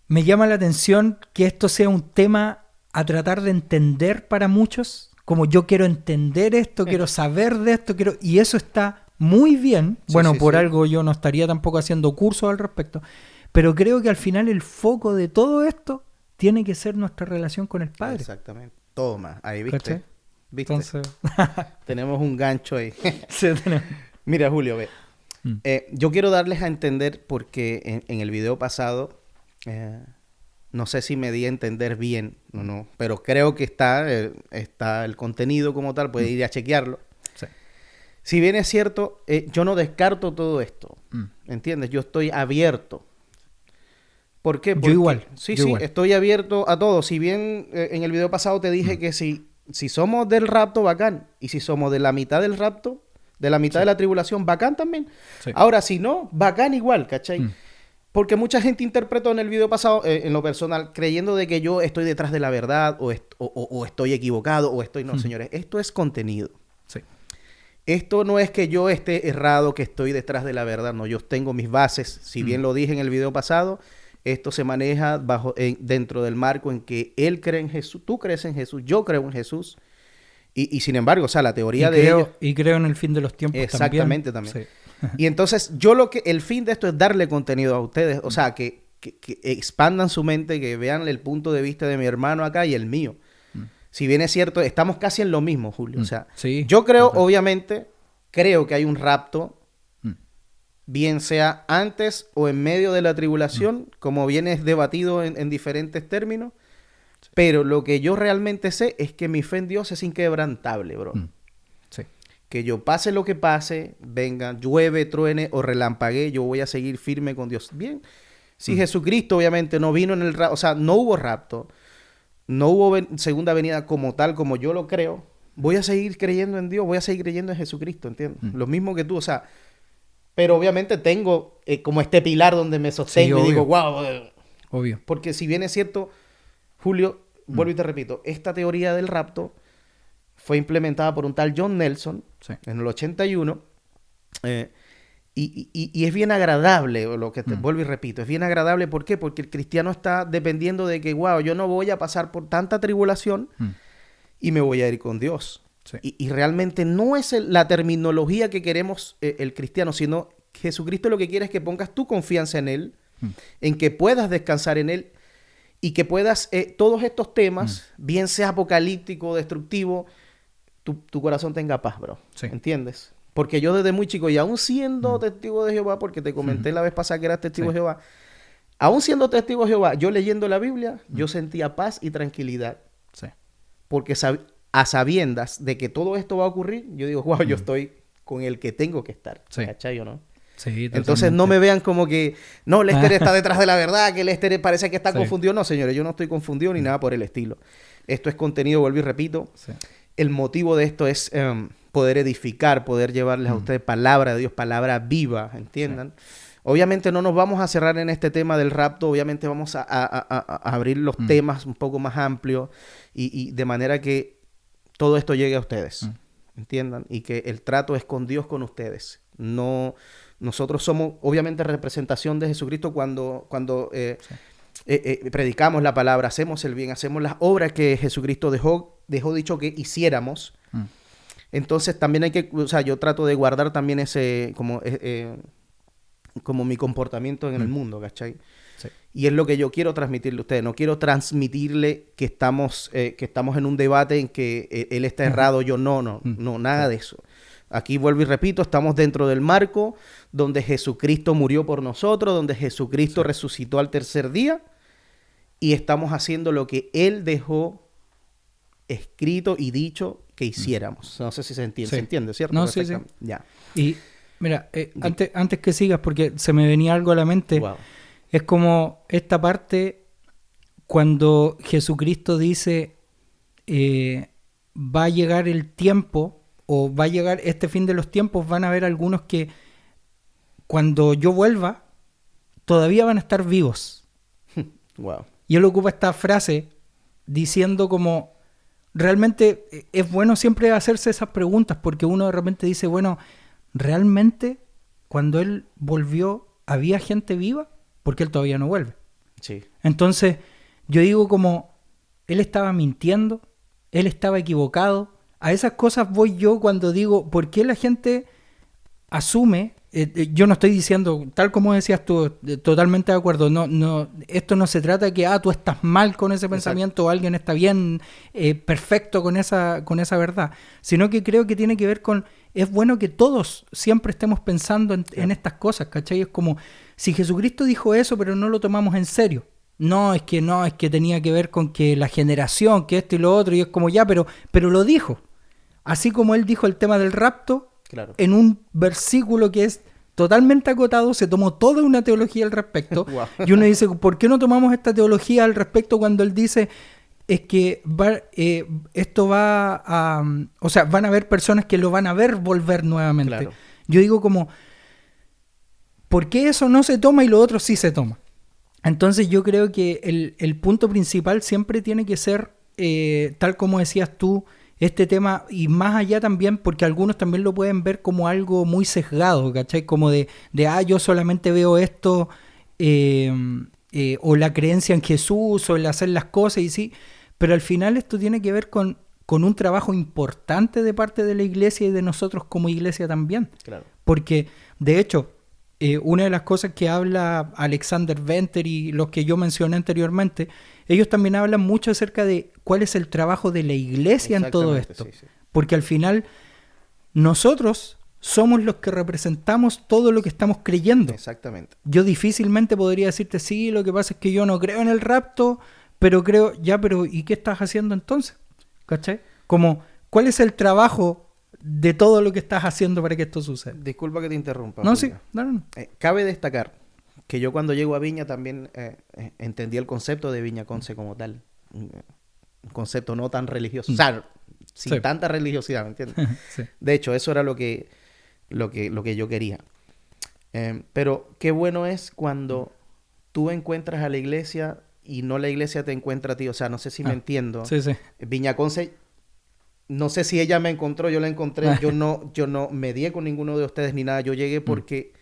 Speaker 2: me llama la atención que esto sea un tema a tratar de entender para muchos, como yo quiero entender esto, quiero saber de esto, y eso está muy bien. Sí, bueno, sí, por algo yo no estaría tampoco haciendo cursos al respecto, pero creo que al final el foco de todo esto tiene que ser nuestra relación con el Padre.
Speaker 1: Exactamente. Toma, ahí viste.
Speaker 2: ¿Cachai?
Speaker 1: ¿Viste?
Speaker 2: Entonces...
Speaker 1: tenemos un gancho ahí.
Speaker 2: Sí, tenemos.
Speaker 1: Mira, Julio, ve. Yo quiero darles a entender porque en el video pasado, no sé si me di a entender bien o no, pero creo que está el contenido como tal, puede ir a chequearlo.
Speaker 2: Sí.
Speaker 1: Si bien es cierto, yo no descarto todo esto, ¿entiendes? Yo estoy abierto. ¿Por qué? Porque,
Speaker 2: yo igual.
Speaker 1: Sí,
Speaker 2: yo
Speaker 1: sí,
Speaker 2: igual.
Speaker 1: Estoy abierto a todo. Si bien en el video pasado te dije que si somos del rapto, bacán. Y si somos de la mitad del rapto, de la mitad de la tribulación, bacán también. Sí. Ahora, si no, bacán igual, ¿cachai? Porque mucha gente interpretó en el video pasado, en lo personal, creyendo de que yo estoy detrás de la verdad o estoy equivocado o estoy... No, señores, esto es contenido.
Speaker 2: Sí.
Speaker 1: Esto no es que yo esté errado, que estoy detrás de la verdad. No, yo tengo mis bases. Si bien lo dije en el video pasado, esto se maneja dentro del marco en que él cree en Jesús, tú crees en Jesús, yo creo en Jesús. Y sin embargo, o sea, la teoría de ellos...
Speaker 2: Y creo en el fin de los tiempos
Speaker 1: exactamente,
Speaker 2: también.
Speaker 1: Sí. Y entonces, el fin de esto es darle contenido a ustedes. O sea, que expandan su mente, que vean el punto de vista de mi hermano acá y el mío. Si bien es cierto, estamos casi en lo mismo, Julio. O sea,
Speaker 2: sí,
Speaker 1: yo creo, obviamente, creo que hay un rapto bien sea antes o en medio de la tribulación, como bien es debatido en diferentes términos. Pero lo que yo realmente sé es que mi fe en Dios es inquebrantable, bro.
Speaker 2: Sí.
Speaker 1: Que yo pase lo que pase, venga, llueve, truene o relampaguee, yo voy a seguir firme con Dios. Bien, si Jesucristo obviamente no vino en el rapto, o sea, no hubo rapto, no hubo segunda venida como tal, como yo lo creo, voy a seguir creyendo en Dios, voy a seguir creyendo en Jesucristo, ¿entiendes? Lo mismo que tú, o sea, pero obviamente tengo como este pilar donde me sostengo y digo, wow.
Speaker 2: Obvio.
Speaker 1: Porque si bien es cierto, Julio, vuelvo y te repito, esta teoría del rapto fue implementada por un tal John Nelson en el 81. Y es bien agradable, lo que te vuelvo y repito, es bien agradable. ¿Por qué? Porque el cristiano está dependiendo de que, wow, yo no voy a pasar por tanta tribulación y me voy a ir con Dios. Sí. Y realmente no es la terminología que queremos el cristiano, sino Jesucristo lo que quiere es que pongas tu confianza en Él, en que puedas descansar en Él y que puedas, todos estos temas, bien sea apocalíptico, destructivo, tu corazón tenga paz, bro. Sí. ¿Entiendes? Porque yo desde muy chico, y aún siendo testigo de Jehová, porque te comenté la vez pasada que eras testigo de Jehová, aún siendo testigo de Jehová, yo leyendo la Biblia, yo sentía paz y tranquilidad. Sí. Porque a sabiendas de que todo esto va a ocurrir, yo digo, wow, yo estoy con el que tengo que estar. Sí. ¿Cachai o no? Sí, totalmente. Entonces no me vean como que, no, Lester está detrás de la verdad, que Lester parece que está confundido. No, señores, yo no estoy confundido ni nada por el estilo. Esto es contenido, vuelvo y repito. Sí. El motivo de esto es poder edificar, poder llevarles a ustedes palabra de Dios, palabra viva, ¿entiendan? Sí. Obviamente no nos vamos a cerrar en este tema del rapto, obviamente vamos a abrir los temas un poco más amplios y de manera que todo esto llegue a ustedes, ¿entiendan? Y que el trato es con Dios, con ustedes. No, nosotros somos obviamente representación de Jesucristo cuando predicamos la palabra, hacemos el bien, hacemos las obras que Jesucristo dejó dicho que hiciéramos. Entonces también hay que, o sea, yo trato de guardar también ese, como mi comportamiento en el mundo, ¿cachai? Sí. Y es lo que yo quiero transmitirle a ustedes. No quiero transmitirle que estamos en un debate en que él está errado, yo no, nada de eso. Aquí vuelvo y repito, estamos dentro del marco donde Jesucristo murió por nosotros, donde Jesucristo resucitó al tercer día y estamos haciendo lo que Él dejó escrito y dicho que hiciéramos. No sé si se entiende. Sí. ¿Se entiende, cierto?
Speaker 2: No, sí. Ya. Y mira, antes que sigas, porque se me venía algo a la mente, es como esta parte cuando Jesucristo dice va a llegar el tiempo o va a llegar este fin de los tiempos, van a haber algunos que cuando yo vuelva todavía van a estar vivos.
Speaker 1: Wow.
Speaker 2: Y él ocupa esta frase diciendo como realmente es bueno siempre hacerse esas preguntas porque uno de repente dice, bueno, ¿realmente cuando él volvió había gente viva? Porque él todavía no vuelve. Sí. Entonces yo digo como él estaba mintiendo, él estaba equivocado. A esas cosas voy yo cuando digo, ¿por qué la gente asume? Yo no estoy diciendo, tal como decías tú, totalmente de acuerdo, no, esto no se trata de que tú estás mal con ese pensamiento o alguien está bien, perfecto con esa verdad, sino que creo que tiene que ver con, es bueno que todos siempre estemos pensando en estas cosas, ¿cachai? Es como, si Jesucristo dijo eso, pero no lo tomamos en serio. No, es que tenía que ver con que la generación, que esto y lo otro, y es como ya, pero lo dijo. Así como él dijo el tema del rapto, claro, en un versículo que es totalmente acotado, se tomó toda una teología al respecto. Wow. Y uno dice, ¿por qué no tomamos esta teología al respecto cuando él dice es que esto va a... O sea, van a haber personas que lo van a ver volver nuevamente. Claro. Yo digo como, ¿por qué eso no se toma y lo otro sí se toma? Entonces yo creo que el punto principal siempre tiene que ser, tal como decías tú, este tema, y más allá también, porque algunos también lo pueden ver como algo muy sesgado, ¿cachai? Como de yo solamente veo esto, o la creencia en Jesús, o el hacer las cosas, y sí, pero al final esto tiene que ver con un trabajo importante de parte de la iglesia y de nosotros como iglesia también. Claro. Porque, de hecho, una de las cosas que habla Alexander Venter y los que yo mencioné anteriormente, ellos también hablan mucho acerca de cuál es el trabajo de la iglesia en todo esto. Sí. Porque al final nosotros somos los que representamos todo lo que estamos creyendo.
Speaker 1: Exactamente.
Speaker 2: Yo difícilmente podría decirte, sí, lo que pasa es que yo no creo en el rapto, pero creo, ya, pero ¿y qué estás haciendo entonces? ¿Cachai? Como, ¿cuál es el trabajo de todo lo que estás haciendo para que esto suceda?
Speaker 1: Disculpa que te interrumpa.
Speaker 2: No,
Speaker 1: Julio.
Speaker 2: sí, no.
Speaker 1: Cabe destacar que yo cuando llego a Viña también entendí el concepto de Viña Conce como tal. Un concepto no tan religioso. O sea, sin tanta religiosidad, ¿me entiendes?
Speaker 2: Sí.
Speaker 1: De hecho, eso era lo que yo quería. Pero qué bueno es cuando tú encuentras a la iglesia y no la iglesia te encuentra a ti. O sea, no sé si me entiendo.
Speaker 2: Sí, sí.
Speaker 1: Viña Conce, no sé si ella me encontró, yo la encontré. Yo no medié con ninguno de ustedes ni nada. Yo llegué porque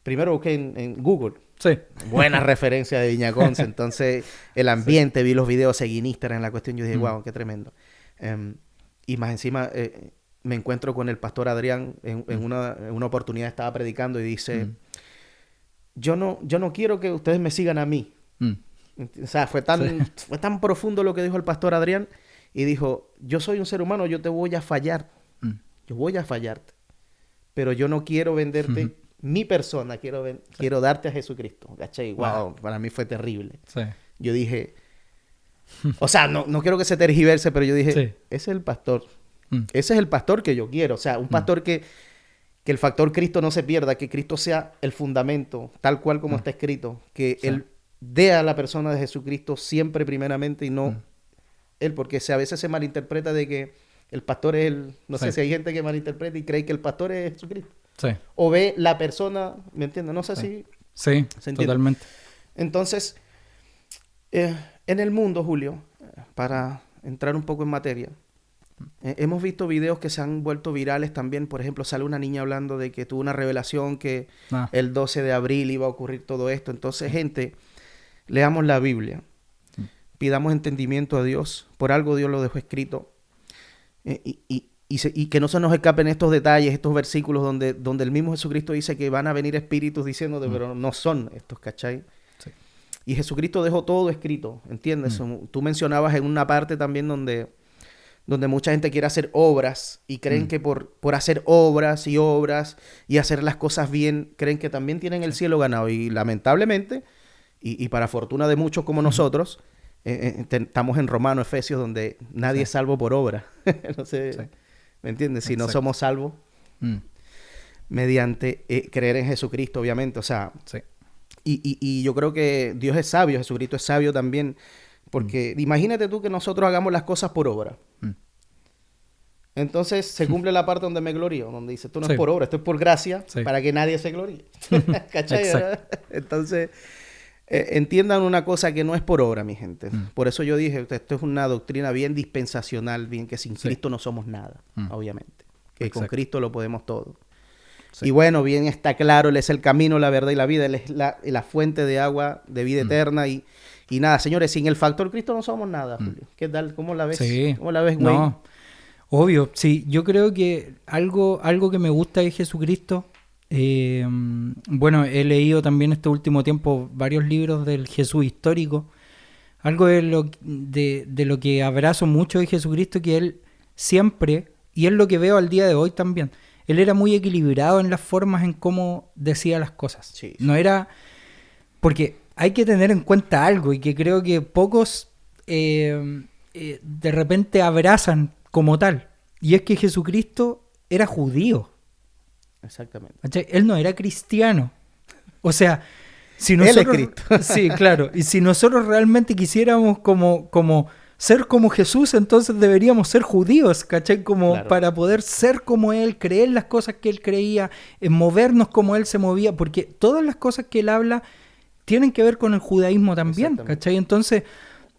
Speaker 1: primero busqué en Google.
Speaker 2: Sí.
Speaker 1: Buena referencia de Viña Conce. Entonces, el ambiente, vi los videos, seguí en Instagram en la cuestión. Yo dije, wow, qué tremendo. Y más encima me encuentro con el pastor Adrián en una oportunidad, estaba predicando y dice, yo no quiero que ustedes me sigan a mí. O sea, fue tan profundo lo que dijo el pastor Adrián y dijo, yo soy un ser humano, yo te voy a fallar. Yo voy a fallarte. Pero yo no quiero venderte mi persona, quiero darte a Jesucristo. ¿Cachai? Wow, para mí fue terrible.
Speaker 2: Sí.
Speaker 1: Yo dije, o sea, no quiero que se tergiverse, pero yo dije,
Speaker 2: Sí.
Speaker 1: ese es el pastor. Ese es el pastor que yo quiero. O sea, un pastor que el factor Cristo no se pierda, que Cristo sea el fundamento, tal cual como está escrito. Que Él dé a la persona de Jesucristo siempre primeramente y no Él, porque a veces se malinterpreta de que el pastor es el... No sé si hay gente que malinterpreta y cree que el pastor es Jesucristo.
Speaker 2: Sí.
Speaker 1: O ve la persona, ¿me entiendes? No sé si...
Speaker 2: Sí,
Speaker 1: ¿se entiende?
Speaker 2: totalmente.
Speaker 1: Entonces, en el mundo, Julio, para entrar un poco en materia, hemos visto videos que se han vuelto virales también. Por ejemplo, sale una niña hablando de que tuvo una revelación que el 12 de abril iba a ocurrir todo esto. Entonces, gente, leamos la Biblia. Pidamos entendimiento a Dios. Por algo Dios lo dejó escrito. Y que no se nos escapen estos detalles, estos versículos donde el mismo Jesucristo dice que van a venir espíritus diciéndote, pero no son estos, ¿cachai? Sí. Y Jesucristo dejó todo escrito, ¿entiendes? Tú mencionabas en una parte también donde mucha gente quiere hacer obras y creen que por hacer obras y hacer las cosas bien, creen que también tienen el cielo ganado. Y lamentablemente, y para fortuna de muchos como nosotros, estamos en Romano, Efesios, donde nadie es salvo por obra. No sé, ¿me entiendes? Si no somos salvos mediante creer en Jesucristo, obviamente. O sea, y yo creo que Dios es sabio, Jesucristo es sabio también. Porque imagínate tú que nosotros hagamos las cosas por obra. Entonces se cumple la parte donde me glorío, donde dice, esto no es por obra, esto es por gracia, para que nadie se gloríe. ¿Cachai? Entonces, entiendan una cosa que no es por obra, mi gente. Por eso yo dije, esto es una doctrina bien dispensacional, bien que sin Cristo no somos nada, obviamente. Que con Cristo lo podemos todo. Y bueno, bien está claro, Él es el camino, la verdad y la vida. Él es la fuente de agua de vida eterna. Y nada, señores, sin el factor Cristo no somos nada, Julio. ¿Qué tal? ¿Cómo la ves?
Speaker 2: Sí.
Speaker 1: ¿Cómo la ves, güey?
Speaker 2: No, obvio. Sí, yo creo que algo que me gusta de Jesucristo... bueno, he leído también este último tiempo varios libros del Jesús histórico. Algo de lo que abrazo mucho de Jesucristo, que Él siempre, y es lo que veo al día de hoy también, Él era muy equilibrado en las formas en cómo decía las cosas.
Speaker 1: Sí.
Speaker 2: No era... Porque hay que tener en cuenta algo, y que creo que pocos de repente abrazan como tal, y es que Jesucristo era judío.
Speaker 1: Exactamente.
Speaker 2: Él no era cristiano. O sea, si nosotros...
Speaker 1: Él es Cristo.
Speaker 2: Sí, claro. Y si nosotros realmente quisiéramos como ser como Jesús, entonces deberíamos ser judíos, ¿cachai? Como para poder ser como Él, creer las cosas que Él creía, movernos como Él se movía, porque todas las cosas que Él habla tienen que ver con el judaísmo también, ¿cachai? Entonces,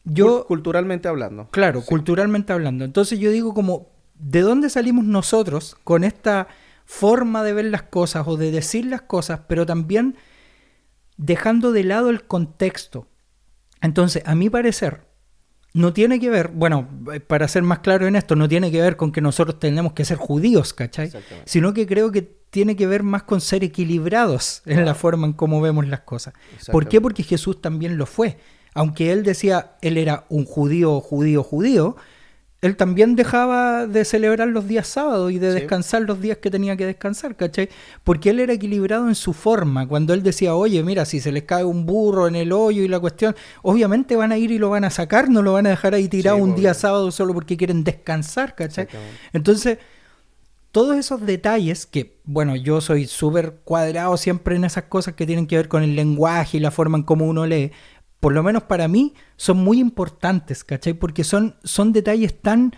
Speaker 2: yo...
Speaker 1: Culturalmente hablando.
Speaker 2: Claro, culturalmente hablando. Entonces yo digo como, ¿de dónde salimos nosotros con esta forma de ver las cosas o de decir las cosas, pero también dejando de lado el contexto? Entonces, a mi parecer, no tiene que ver, bueno, para ser más claro en esto, no tiene que ver con que nosotros tenemos que ser judíos, ¿cachai? Sino que creo que tiene que ver más con ser equilibrados en la forma en cómo vemos las cosas. ¿Por qué? Porque Jesús también lo fue. Aunque él decía, él era un judío, él también dejaba de celebrar los días sábados y de
Speaker 1: Sí.
Speaker 2: descansar los días que tenía que descansar, ¿cachai? Porque él era equilibrado en su forma. Cuando él decía, oye, mira, si se les cae un burro en el hoyo y la cuestión, obviamente van a ir y lo van a sacar, no lo van a dejar ahí tirado
Speaker 1: Sí,
Speaker 2: un día
Speaker 1: obvio.
Speaker 2: sábado solo porque quieren descansar, ¿cachai?
Speaker 1: Exactamente.
Speaker 2: Entonces, todos esos detalles que, bueno, yo soy súper cuadrado siempre en esas cosas que tienen que ver con el lenguaje y la forma en cómo uno lee, por lo menos para mí, son muy importantes, ¿cachai? Porque son detalles tan,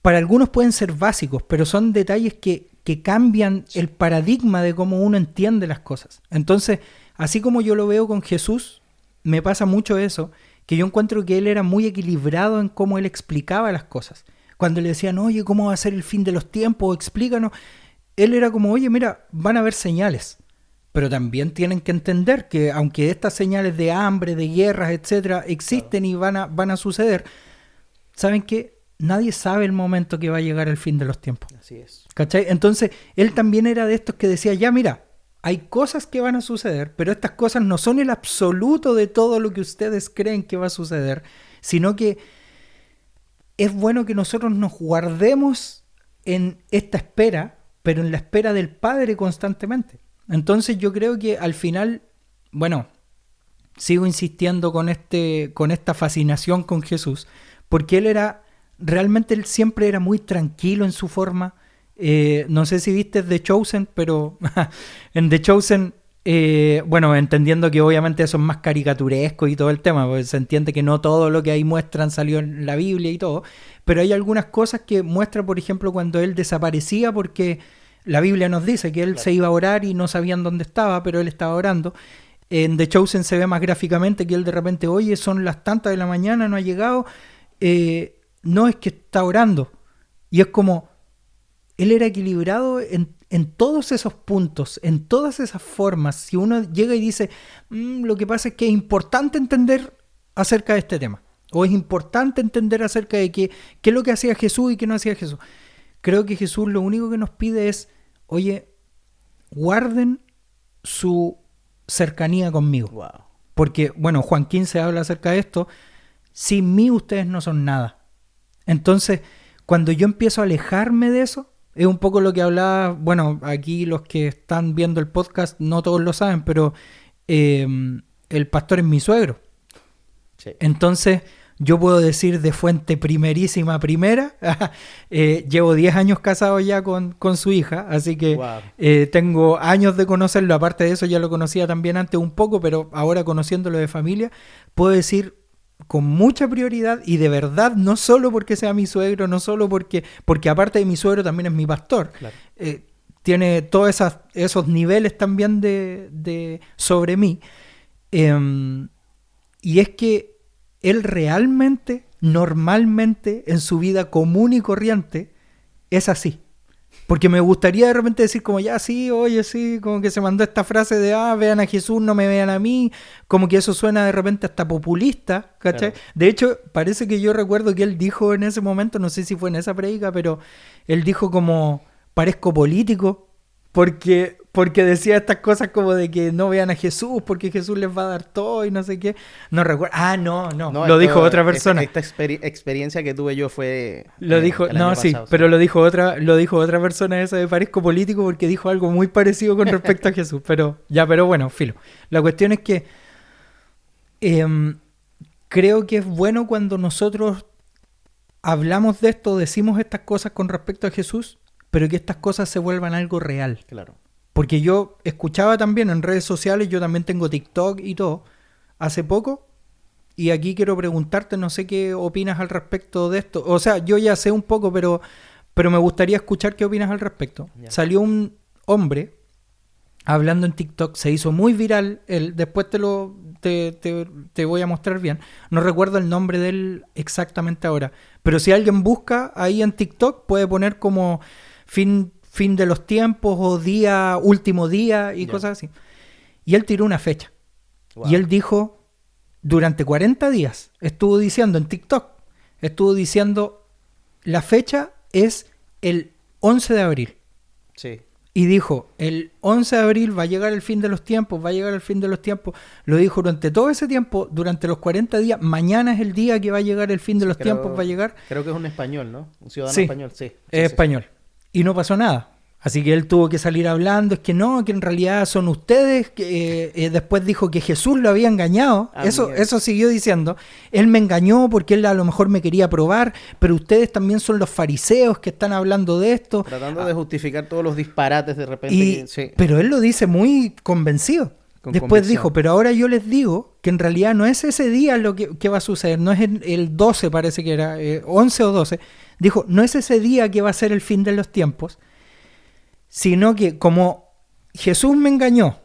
Speaker 2: para algunos pueden ser básicos, pero son detalles que cambian el paradigma de cómo uno entiende las cosas. Entonces, así como yo lo veo con Jesús, me pasa mucho eso, que yo encuentro que él era muy equilibrado en cómo él explicaba las cosas. Cuando le decían, oye, ¿cómo va a ser el fin de los tiempos? Explícanos. Él era como, oye, mira, van a haber señales. Pero también tienen que entender que aunque estas señales de hambre, de guerras, etcétera, existen y van a suceder, ¿saben qué? Nadie sabe el momento que va a llegar el fin de los tiempos.
Speaker 1: Así es.
Speaker 2: ¿Cachai? Entonces, él también era de estos que decía, ya mira, hay cosas que van a suceder, pero estas cosas no son el absoluto de todo lo que ustedes creen que va a suceder, sino que es bueno que nosotros nos guardemos en esta espera, pero en la espera del Padre constantemente. Entonces yo creo que al final, bueno, sigo insistiendo con esta fascinación con Jesús, porque realmente él siempre era muy tranquilo en su forma. No sé si viste The Chosen, pero en The Chosen, bueno, entendiendo que obviamente eso es más caricaturesco y todo el tema, porque se entiende que no todo lo que ahí muestran salió en la Biblia y todo, pero hay algunas cosas que muestra, por ejemplo, cuando él desaparecía porque la Biblia nos dice que él se iba a orar y no sabían dónde estaba, pero él estaba orando. En The Chosen se ve más gráficamente que él de repente, oye, son las tantas de la mañana, no ha llegado. No, es que está orando. Y es como, él era equilibrado en todos esos puntos, en todas esas formas. Si uno llega y dice, lo que pasa es que es importante entender acerca de este tema, o es importante entender acerca de qué es lo que hacía Jesús y qué no hacía Jesús. Creo que Jesús lo único que nos pide es, oye, guarden su cercanía conmigo.
Speaker 1: Wow.
Speaker 2: Porque, bueno, Juan 15 habla acerca de esto, sin mí ustedes no son nada. Entonces, cuando yo empiezo a alejarme de eso, es un poco lo que hablaba, bueno, aquí los que están viendo el podcast no todos lo saben, pero el pastor es mi suegro.
Speaker 1: Sí.
Speaker 2: Entonces, yo puedo decir de fuente primerísima primera, llevo 10 años casado ya con su hija, así que
Speaker 1: Wow.
Speaker 2: tengo años de conocerlo, aparte de eso ya lo conocía también antes un poco, pero ahora conociéndolo de familia, puedo decir con mucha prioridad y de verdad, no solo porque sea mi suegro, no solo porque aparte de mi suegro también es mi pastor,
Speaker 1: Claro.
Speaker 2: tiene todos esos niveles también de sobre mí, y es que él realmente, normalmente, en su vida común y corriente, es así. Porque me gustaría de repente decir como, ya sí, oye, sí, como que se mandó esta frase de, vean a Jesús, no me vean a mí, como que eso suena de repente hasta populista, ¿cachai?
Speaker 1: Claro.
Speaker 2: De hecho, parece que yo recuerdo que él dijo en ese momento, no sé si fue en esa predica, pero él dijo como, parezco político, porque decía estas cosas como de que no vean a Jesús, porque Jesús les va a dar todo y no sé qué. No recuerdo. No, lo dijo otra persona.
Speaker 1: Esta experiencia que tuve yo fue
Speaker 2: Lo dijo,
Speaker 1: el año
Speaker 2: sí,
Speaker 1: pasado,
Speaker 2: pero lo dijo otra persona esa de parezco político porque dijo algo muy parecido con respecto a Jesús, pero bueno, filo. La cuestión es que creo que es bueno cuando nosotros hablamos de esto, decimos estas cosas con respecto a Jesús, pero que estas cosas se vuelvan algo real.
Speaker 1: Claro.
Speaker 2: Porque yo escuchaba también en redes sociales, yo también tengo TikTok y todo, hace poco, y aquí quiero preguntarte, no sé qué opinas al respecto de esto. O sea, yo ya sé un poco, pero me gustaría escuchar qué opinas al respecto.
Speaker 1: Ya.
Speaker 2: Salió un hombre hablando en TikTok, se hizo muy viral, después te voy a mostrar bien. No recuerdo el nombre de él exactamente ahora, pero si alguien busca ahí en TikTok, puede poner como fin de los tiempos o último día y cosas así. Y él tiró una fecha.
Speaker 1: Wow.
Speaker 2: Y él dijo, durante 40 días, estuvo diciendo en TikTok, la fecha es el 11 de abril.
Speaker 1: Sí.
Speaker 2: Y dijo, el 11 de abril va a llegar el fin de los tiempos, va a llegar el fin de los tiempos. Lo dijo durante todo ese tiempo, durante los 40 días. Mañana es el día que va a llegar el fin de los tiempos, va a llegar.
Speaker 1: Creo que es un español, ¿no? Un ciudadano
Speaker 2: Sí,
Speaker 1: español, sí.
Speaker 2: es español. Y no pasó nada. Así que él tuvo que salir hablando, es que no, que en realidad son ustedes, que después dijo que Jesús lo había engañado, eso siguió diciendo, él me engañó porque él a lo mejor me quería probar, pero ustedes también son los fariseos que están hablando de esto.
Speaker 1: Tratando de justificar todos los disparates de repente. Sí.
Speaker 2: Pero él lo dice muy convencido. Después dijo, pero ahora yo les digo que en realidad no es ese día lo que va a suceder, no es el 12 parece que era, 11 o 12, dijo, no es ese día que va a ser el fin de los tiempos, sino que como Jesús me engañó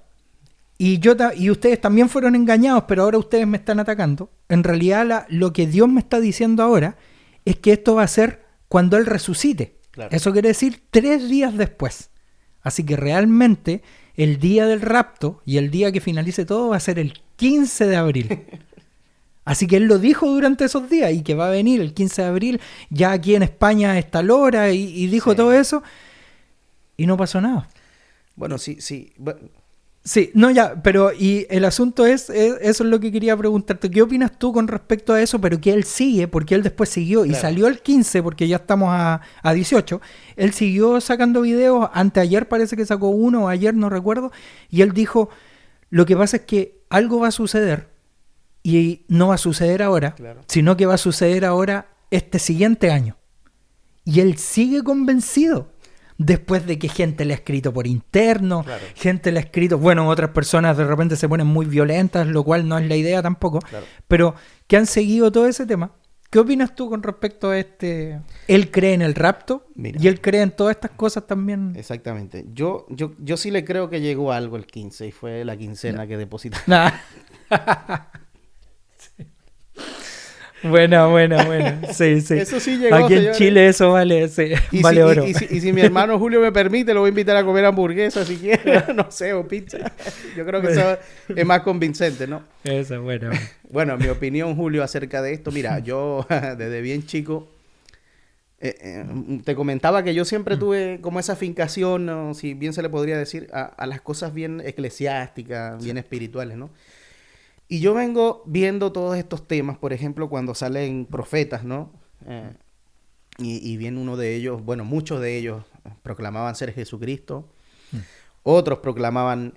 Speaker 2: y ustedes también fueron engañados, pero ahora ustedes me están atacando, en realidad lo que Dios me está diciendo ahora es que esto va a ser cuando Él resucite. Claro. Eso quiere decir 3 días después. Así que realmente el día del rapto y el día que finalice todo va a ser el 15 de abril. Así que Él lo dijo durante esos días y que va a venir el 15 de abril, ya aquí en España está tal hora y dijo todo eso. Y no pasó nada.
Speaker 1: Bueno, sí. Bueno.
Speaker 2: Sí, no, ya, pero y el asunto eso es lo que quería preguntarte. ¿Qué opinas tú con respecto a eso? Pero que él sigue, porque él después siguió y salió el 15, porque ya estamos a 18. Él siguió sacando videos, anteayer parece que sacó uno, o ayer, no recuerdo. Y él dijo, lo que pasa es que algo va a suceder y no va a suceder ahora, sino que va a suceder ahora este siguiente año. Y él sigue convencido. Después de que gente le ha escrito por interno, gente le ha escrito, bueno, otras personas de repente se ponen muy violentas, lo cual no es la idea tampoco, pero que han seguido todo ese tema. ¿Qué opinas tú con respecto a este? Él cree en el rapto. Mira, y él cree en todas estas cosas también.
Speaker 1: Exactamente. Yo sí le creo que llegó algo el 15 y fue la quincena que depositaron.
Speaker 2: Sí. Buena. Sí.
Speaker 1: Eso sí llegó,
Speaker 2: aquí en Chile eso vale, vale oro.
Speaker 1: Y si mi hermano Julio me permite, lo voy a invitar a comer hamburguesas si quiere, no sé, o pizza. Yo creo que eso es más convincente, ¿no?
Speaker 2: Eso es bueno.
Speaker 1: Bueno, mi opinión, Julio, acerca de esto. Mira, yo desde bien chico te comentaba que yo siempre tuve como esa fincación, ¿no? Si bien se le podría decir, a las cosas bien eclesiásticas, bien espirituales, ¿no? Y yo vengo viendo todos estos temas, por ejemplo, cuando salen profetas, ¿no? Y viene uno de ellos, bueno, muchos de ellos proclamaban ser Jesucristo. Otros proclamaban,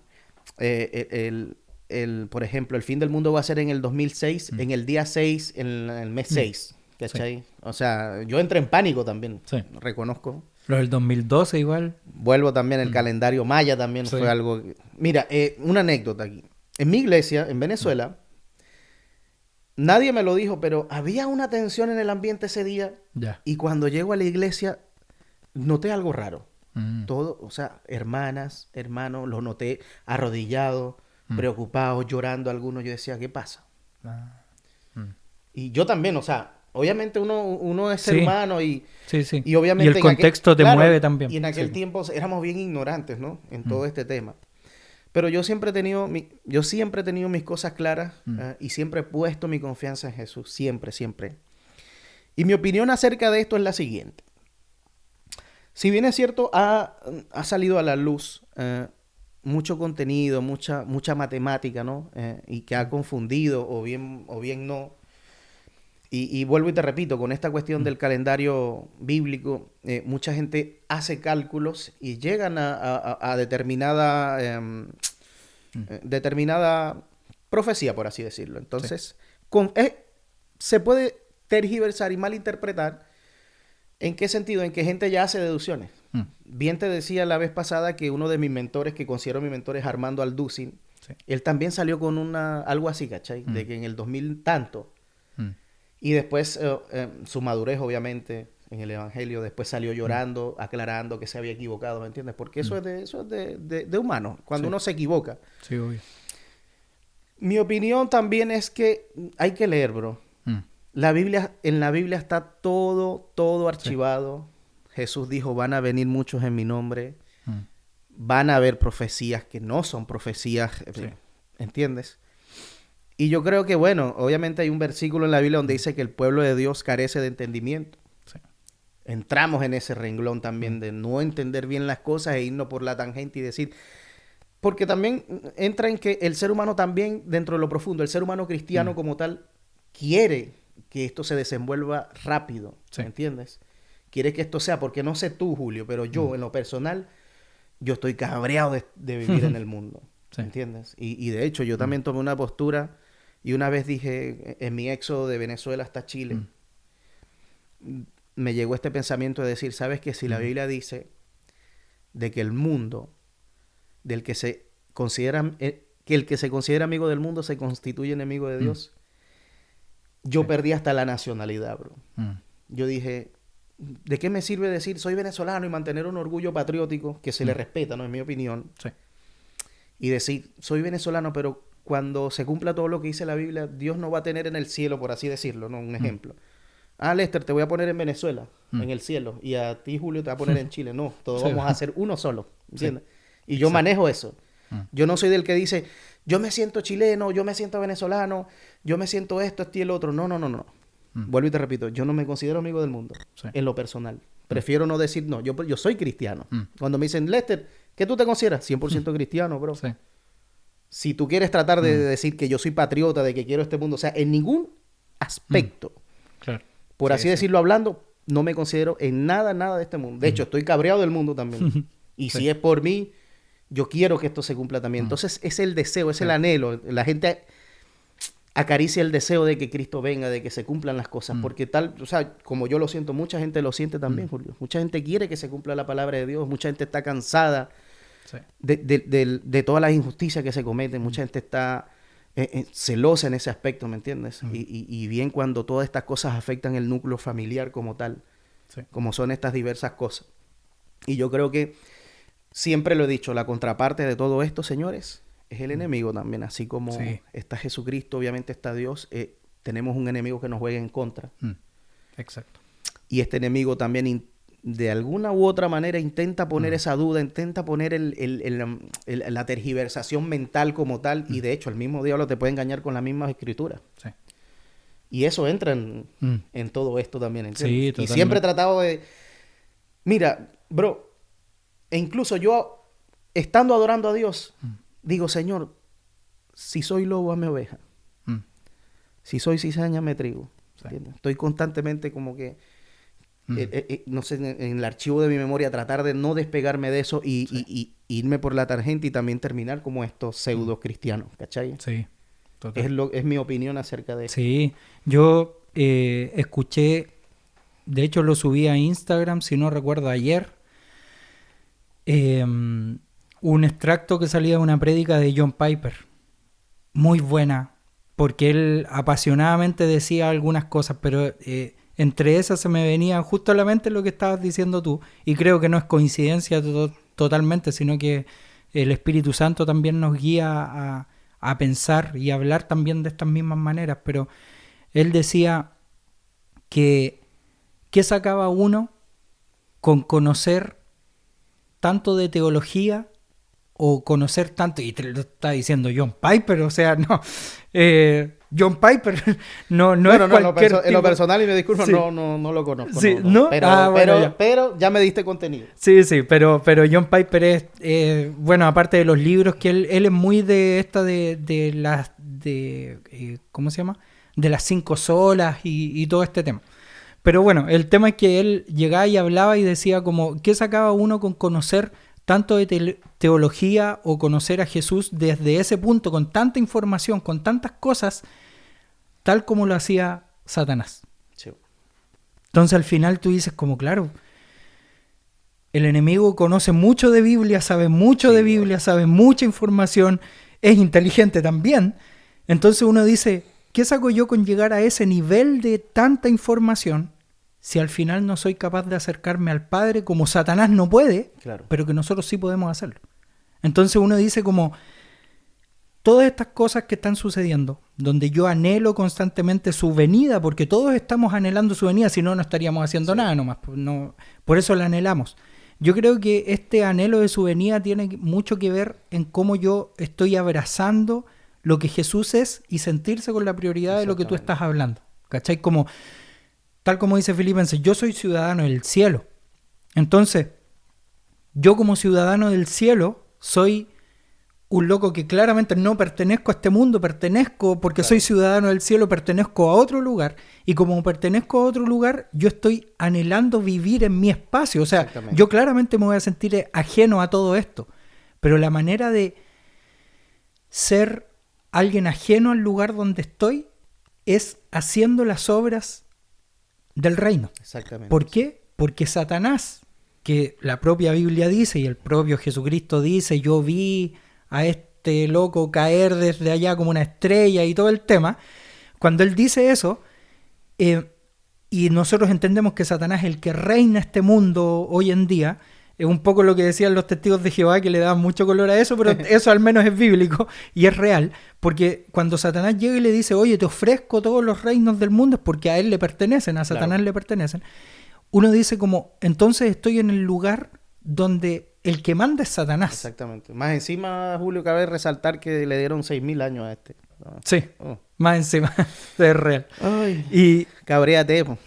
Speaker 1: por ejemplo, el fin del mundo va a ser en el 2006, en el día 6, en el mes 6, ¿cachai? Sí. O sea, yo entré en pánico también, reconozco.
Speaker 2: Los del 2012 igual.
Speaker 1: Vuelvo también, el calendario maya también fue algo... Mira, una anécdota aquí. En mi iglesia, en Venezuela, nadie me lo dijo, pero había una tensión en el ambiente ese día. Y cuando llego a la iglesia, noté algo raro. Todo, o sea, hermanas, hermanos, los noté arrodillados, preocupados, llorando algunos. Yo decía, ¿qué pasa? Y yo también, o sea, obviamente uno es ser humano y obviamente...
Speaker 2: Y el contexto te mueve también.
Speaker 1: Y en aquel tiempo éramos bien ignorantes, ¿no? En todo este tema. Pero yo siempre he tenido mis cosas claras y siempre he puesto mi confianza en Jesús. Siempre. Y mi opinión acerca de esto es la siguiente. Si bien es cierto, ha salido a la luz mucho contenido, mucha matemática, ¿no? Y que ha confundido o bien no. Y vuelvo y te repito, con esta cuestión del calendario bíblico, mucha gente hace cálculos y llegan a determinada profecía, por así decirlo. Entonces, se puede tergiversar y malinterpretar. ¿En qué sentido? En que gente ya hace deducciones. Bien te decía la vez pasada que uno de mis mentores, que considero mi mentor, es Armando Alducin. Él también salió con algo así, ¿cachai? De que en el 2000 tanto... Y después su madurez, obviamente, en el evangelio, después salió llorando, aclarando que se había equivocado, ¿me entiendes? Porque eso es de humano, cuando uno se equivoca.
Speaker 2: Sí, obvio.
Speaker 1: Mi opinión también es que hay que leer, bro. En la Biblia está todo archivado. Jesús dijo, van a venir muchos en mi nombre. Van a haber profecías que no son profecías, ¿entiendes? Y yo creo que, bueno, obviamente hay un versículo en la Biblia donde dice que el pueblo de Dios carece de entendimiento. entramos en ese renglón también de no entender bien las cosas e irnos por la tangente y decir... Porque también entra en que el ser humano también, dentro de lo profundo, el ser humano cristiano como tal, quiere que esto se desenvuelva rápido, ¿me entiendes? Quiere que esto sea, porque no sé tú, Julio, pero yo, en lo personal, yo estoy cabreado de vivir en el mundo, ¿me entiendes? Y de hecho, yo también tomé una postura y una vez dije, en mi éxodo de Venezuela hasta Chile, me llegó este pensamiento de decir, ¿sabes qué? Si la Biblia dice de que el mundo... del que se considera que el que se considera amigo del mundo se constituye enemigo de Dios. Yo perdí hasta la nacionalidad, bro. Yo dije, ¿de qué me sirve decir soy venezolano y mantener un orgullo patriótico que se le respeta, no es mi opinión? Sí. Y decir, soy venezolano, pero cuando se cumpla todo lo que dice la Biblia, Dios no va a tener en el cielo, por así decirlo, ¿no? Un ejemplo. Lester, te voy a poner en Venezuela, en el cielo, y a ti, Julio, te va a poner en Chile. No, todos vamos a ser uno solo, ¿entiendes? Y yo manejo eso. Yo no soy del que dice, yo me siento chileno, yo me siento venezolano, yo me siento esto y el otro. No. Vuelvo y te repito, yo no me considero amigo del mundo, en lo personal. Prefiero no decir, no, yo soy cristiano. Cuando me dicen, Lester, ¿qué tú te consideras? 100% cristiano, bro. Sí. Si tú quieres tratar de decir que yo soy patriota, de que quiero este mundo, o sea, en ningún aspecto, por así decirlo hablando, no me considero en nada de este mundo. De hecho, estoy cabreado del mundo también. Y si es por mí, yo quiero que esto se cumpla también. Entonces, es el deseo, es el anhelo. La gente acaricia el deseo de que Cristo venga, de que se cumplan las cosas. Porque tal, o sea, como yo lo siento, mucha gente lo siente también, Julio. Mucha gente quiere que se cumpla la palabra de Dios. Mucha gente está cansada de todas las injusticias que se cometen. Mucha gente está celosa en ese aspecto, ¿me entiendes? Y bien cuando todas estas cosas afectan el núcleo familiar como tal. Como son estas diversas cosas. Y yo creo que siempre lo he dicho, la contraparte de todo esto, señores, es el enemigo también. Así como está Jesucristo, obviamente está Dios, tenemos un enemigo que nos juega en contra.
Speaker 2: Exacto.
Speaker 1: Y este enemigo también, de alguna u otra manera, intenta poner esa duda, intenta poner la tergiversación mental como tal. Y de hecho, el mismo diablo te puede engañar con las mismas escrituras. Sí. Y eso entra en todo esto también, ¿entiendes? Sí, y siempre he tratado de... Mira, bro... E incluso yo, estando adorando a Dios, digo, Señor, si soy lobo, hazme oveja. Si soy cizaña, me trigo. Estoy constantemente como que, no sé, en el archivo de mi memoria, tratar de no despegarme de eso y irme por la tangente y también terminar como estos pseudo cristianos, ¿cachai? Sí, total. Es mi opinión acerca de eso.
Speaker 2: Sí, yo escuché, de hecho lo subí a Instagram, si no recuerdo, ayer, un extracto que salía de una prédica de John Piper, muy buena, porque él apasionadamente decía algunas cosas, pero entre esas se me venía justo a la mente lo que estabas diciendo tú, y creo que no es coincidencia totalmente, sino que el Espíritu Santo también nos guía a pensar y hablar también de estas mismas maneras. Pero él decía que ¿qué sacaba uno con conocer tanto de teología o conocer tanto? Y te lo está diciendo John Piper, o sea, no. John Piper no es cualquier tipo.
Speaker 1: En lo personal, y me disculpo, no lo conozco. Sí, ¿no? Pero ya me diste contenido.
Speaker 2: Sí, pero John Piper es bueno, aparte de los libros, que él es muy de esta de las ¿cómo se llama? De las 5 solas y todo este tema. Pero bueno, el tema es que él llegaba y hablaba y decía como, ¿qué sacaba uno con conocer tanto de teología o conocer a Jesús desde ese punto, con tanta información, con tantas cosas, tal como lo hacía Satanás? Sí. Entonces al final tú dices como, claro, el enemigo conoce mucho de Biblia, sabe mucho de Biblia, sabe mucha información, es inteligente también. Entonces uno dice, ¿qué saco yo con llegar a ese nivel de tanta información si al final no soy capaz de acercarme al Padre como Satanás no puede, pero que nosotros sí podemos hacerlo? Entonces uno dice como, todas estas cosas que están sucediendo, donde yo anhelo constantemente su venida, porque todos estamos anhelando su venida, si no, no estaríamos haciendo nada nomás, no, por eso la anhelamos. Yo creo que este anhelo de su venida tiene mucho que ver en cómo yo estoy abrazando lo que Jesús es y sentirse con la prioridad de lo que tú estás hablando. ¿Cachai? Como tal como dice Filipenses, yo soy ciudadano del cielo. Entonces, yo como ciudadano del cielo soy un loco que claramente no pertenezco a este mundo, pertenezco porque soy ciudadano del cielo, pertenezco a otro lugar, y como pertenezco a otro lugar, yo estoy anhelando vivir en mi espacio. O sea, yo claramente me voy a sentir ajeno a todo esto, pero la manera de ser alguien ajeno al lugar donde estoy es haciendo las obras del reino.
Speaker 1: Exactamente.
Speaker 2: ¿Por qué? Porque Satanás, que la propia Biblia dice y el propio Jesucristo dice, yo vi a este loco caer desde allá como una estrella y todo el tema, cuando él dice eso, y nosotros entendemos que Satanás es el que reina este mundo hoy en día, es un poco lo que decían los testigos de Jehová, que le daban mucho color a eso, pero eso al menos es bíblico y es real, porque cuando Satanás llega y le dice, oye, te ofrezco todos los reinos del mundo, es porque a él le pertenecen, a Satanás le pertenecen, uno dice como, entonces estoy en el lugar donde el que manda es Satanás.
Speaker 1: Exactamente. Más encima, Julio, cabe resaltar que le dieron 6.000 años a este.
Speaker 2: Sí, más encima, es real.
Speaker 1: Ay,
Speaker 2: y
Speaker 1: cabréate, po.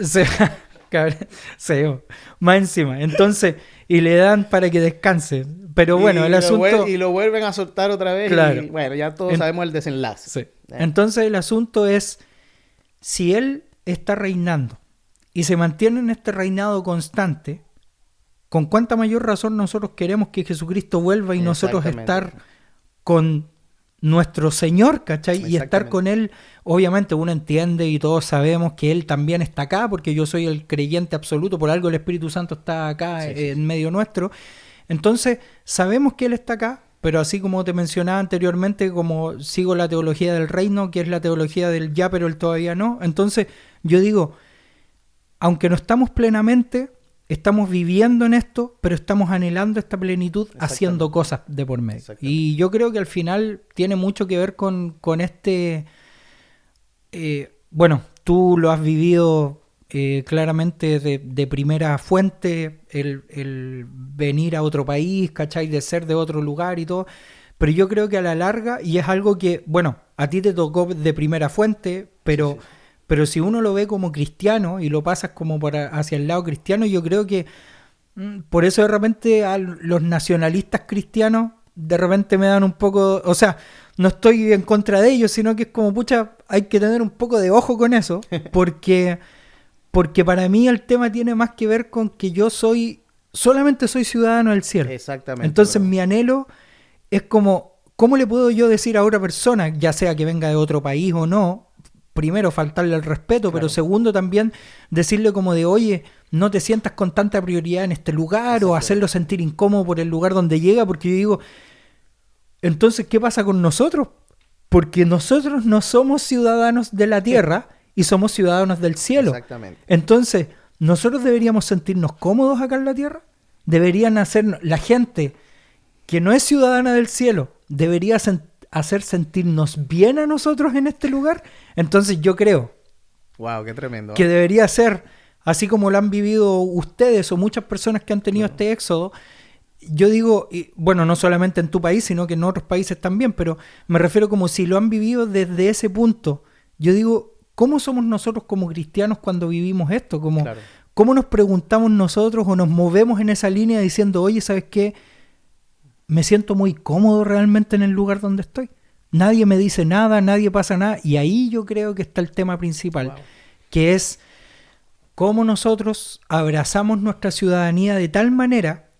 Speaker 2: Más encima. Entonces, y le dan para que descanse. Pero bueno, el asunto...
Speaker 1: Y lo vuelven a soltar otra vez.
Speaker 2: Claro.
Speaker 1: Y bueno, ya todos sabemos el desenlace.
Speaker 2: Sí. Entonces, el asunto es, si él está reinando y se mantiene en este reinado constante, ¿con cuánta mayor razón nosotros queremos que Jesucristo vuelva y nosotros estar con nuestro Señor, ¿cachai? Y estar con Él? Obviamente uno entiende y todos sabemos que Él también está acá, porque yo soy el creyente absoluto, por algo el Espíritu Santo está acá en medio nuestro. Entonces sabemos que Él está acá, pero así como te mencionaba anteriormente, como sigo la teología del reino, que es la teología del ya pero el todavía no, entonces yo digo, aunque no estamos plenamente, estamos viviendo en esto, pero estamos anhelando esta plenitud haciendo cosas de por medio. Y yo creo que al final tiene mucho que ver con este... bueno, tú lo has vivido claramente de primera fuente, el venir a otro país, ¿cachai? De ser de otro lugar y todo. Pero yo creo que a la larga, y es algo que, bueno, a ti te tocó de primera fuente, pero... Sí. Pero si uno lo ve como cristiano y lo pasas como hacia el lado cristiano, yo creo que por eso de repente a los nacionalistas cristianos de repente me dan un poco... O sea, no estoy en contra de ellos, sino que es como, pucha, hay que tener un poco de ojo con eso, porque para mí el tema tiene más que ver con que yo solamente soy ciudadano del cielo.
Speaker 1: Exactamente.
Speaker 2: Entonces mi anhelo es como, ¿cómo le puedo yo decir a otra persona, ya sea que venga de otro país o no? Primero, faltarle el respeto, pero segundo también decirle como de, oye, no te sientas con tanta prioridad en este lugar, o hacerlo sentir incómodo por el lugar donde llega, porque yo digo, entonces, ¿qué pasa con nosotros? Porque nosotros no somos ciudadanos de la tierra y somos ciudadanos del cielo. Exactamente. Entonces, ¿nosotros deberíamos sentirnos cómodos acá en la tierra? ¿Deberían hacer la gente que no es ciudadana del cielo, debería hacer sentirnos bien a nosotros en este lugar? Entonces yo creo
Speaker 1: qué tremendo,
Speaker 2: que debería ser así como lo han vivido ustedes o muchas personas que han tenido este éxodo. Yo digo, y, bueno, no solamente en tu país, sino que en otros países también, pero me refiero como si lo han vivido desde ese punto. Yo digo, ¿cómo somos nosotros como cristianos cuando vivimos esto? ¿Cómo nos preguntamos nosotros o nos movemos en esa línea diciendo, oye, ¿sabes qué? Me siento muy cómodo realmente en el lugar donde estoy. Nadie me dice nada, nadie pasa nada. Y ahí yo creo que está el tema principal, que es cómo nosotros abrazamos nuestra ciudadanía de tal manera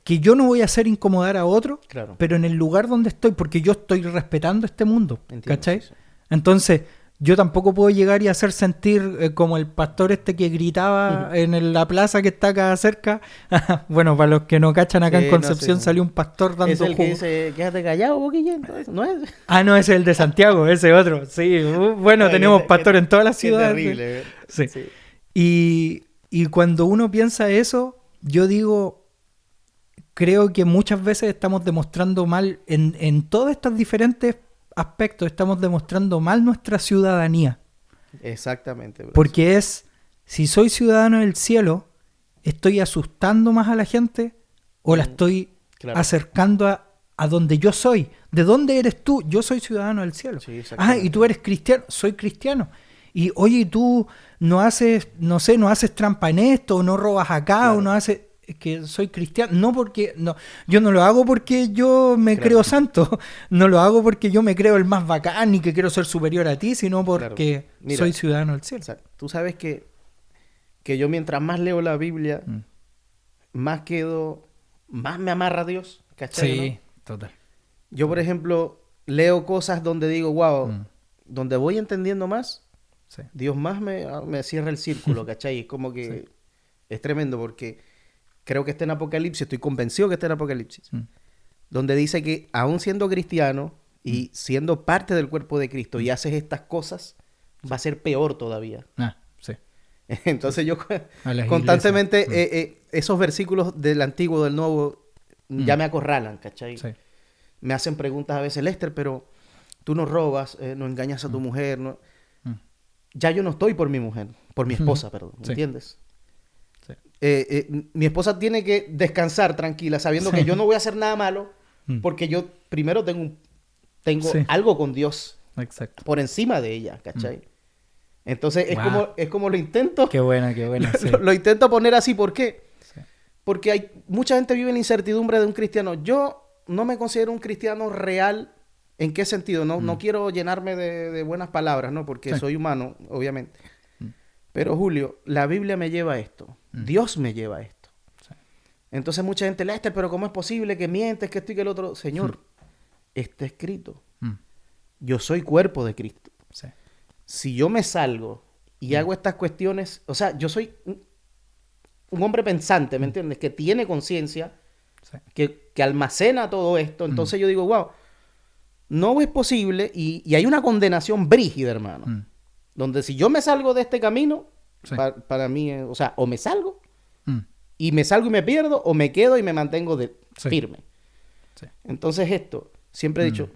Speaker 2: que yo no voy a hacer incomodar a otro, pero en el lugar donde estoy, porque yo estoy respetando este mundo. Entiendo, ¿cachai? Sí. Entonces, yo tampoco puedo llegar y hacer sentir como el pastor este que gritaba en la plaza que está acá cerca. Bueno, para los que no cachan, acá en Concepción salió un pastor dando
Speaker 1: jugo. ¿Es el que dice, quédate callado, boquilla? ¿No es?
Speaker 2: Ah, no, ese es el de Santiago, ese otro. Sí, bueno, tenemos pastor en todas las ciudades.
Speaker 1: Es terrible.
Speaker 2: Sí. Y cuando uno piensa eso, yo digo, creo que muchas veces estamos demostrando mal en todas estas diferentes aspectos, estamos demostrando mal nuestra ciudadanía.
Speaker 1: Exactamente. Bro.
Speaker 2: Porque si soy ciudadano del cielo, ¿estoy asustando más a la gente o la estoy acercando a donde yo soy? ¿De dónde eres tú? Yo soy ciudadano del cielo. Sí, y tú eres cristiano, soy cristiano. Y oye, tú no haces, no sé, no haces trampa en esto, o no robas acá,
Speaker 1: Claro.
Speaker 2: o no haces... Es que soy cristiano, no porque... no Yo no lo hago porque yo me
Speaker 1: Claro.
Speaker 2: creo santo, no lo hago porque yo me creo el más bacán y que quiero ser superior a ti, sino
Speaker 1: Claro.
Speaker 2: porque
Speaker 1: Mira,
Speaker 2: soy ciudadano del cielo.
Speaker 1: o sea, tú sabes que yo mientras más leo la Biblia,
Speaker 2: Mm.
Speaker 1: más me amarra a Dios, ¿cachai?
Speaker 2: Sí,
Speaker 1: ¿no?
Speaker 2: total.
Speaker 1: Yo, por ejemplo, leo cosas donde digo, wow,
Speaker 2: Mm.
Speaker 1: donde voy entendiendo más,
Speaker 2: Sí.
Speaker 1: Dios más me cierra el círculo, ¿cachai? Es como que
Speaker 2: Sí.
Speaker 1: es tremendo porque creo que está en Apocalipsis, estoy convencido que está en Apocalipsis,
Speaker 2: Mm.
Speaker 1: donde dice que aún siendo cristiano y siendo parte del cuerpo de Cristo y haces estas cosas, va a ser peor todavía.
Speaker 2: Ah, sí.
Speaker 1: Entonces yo
Speaker 2: A las
Speaker 1: constantemente
Speaker 2: iglesias.
Speaker 1: esos versículos del Antiguo, del Nuevo, ya me acorralan, ¿cachai?
Speaker 2: Sí.
Speaker 1: Me hacen preguntas a veces, Lester, pero tú no robas, no engañas a tu mujer, no...
Speaker 2: Mm.
Speaker 1: Ya yo no estoy por mi mujer, por mi esposa, perdón,
Speaker 2: Sí.
Speaker 1: ¿entiendes?
Speaker 2: Sí.
Speaker 1: Mi esposa tiene que descansar tranquila, sabiendo
Speaker 2: Sí.
Speaker 1: que yo no voy a hacer nada malo,
Speaker 2: Mm.
Speaker 1: porque yo primero tengo
Speaker 2: Sí.
Speaker 1: algo con Dios
Speaker 2: Exacto.
Speaker 1: por encima de ella, ¿cachai? Entonces
Speaker 2: Wow.
Speaker 1: es como lo intento,
Speaker 2: Qué buena, sí.
Speaker 1: lo intento poner así, ¿por qué?
Speaker 2: Sí.
Speaker 1: Porque hay mucha gente vive en la incertidumbre de un cristiano. Yo no me considero un cristiano real. ¿En qué sentido? No quiero llenarme de buenas palabras, ¿no? Porque
Speaker 2: Sí.
Speaker 1: soy humano, obviamente.
Speaker 2: Mm.
Speaker 1: Pero Julio, la Biblia me lleva a esto. Dios me lleva a esto.
Speaker 2: Sí.
Speaker 1: Entonces mucha gente, Lester, pero ¿cómo es posible que mientes, que esto y que el otro? Señor, está escrito.
Speaker 2: Mm.
Speaker 1: Yo soy cuerpo de Cristo.
Speaker 2: Sí.
Speaker 1: Si yo me salgo y hago estas cuestiones, o sea, yo soy un hombre pensante, ¿me entiendes? Que tiene conciencia,
Speaker 2: Sí.
Speaker 1: que almacena todo esto. Entonces yo digo, wow, no es posible y hay una condenación brígida, hermano.
Speaker 2: Mm.
Speaker 1: Donde si yo me salgo de este camino,
Speaker 2: Sí.
Speaker 1: para mí, o sea, o me salgo
Speaker 2: Mm.
Speaker 1: y me salgo y me pierdo, o me quedo y me mantengo
Speaker 2: Sí.
Speaker 1: firme.
Speaker 2: Sí.
Speaker 1: Entonces esto, siempre he dicho, yo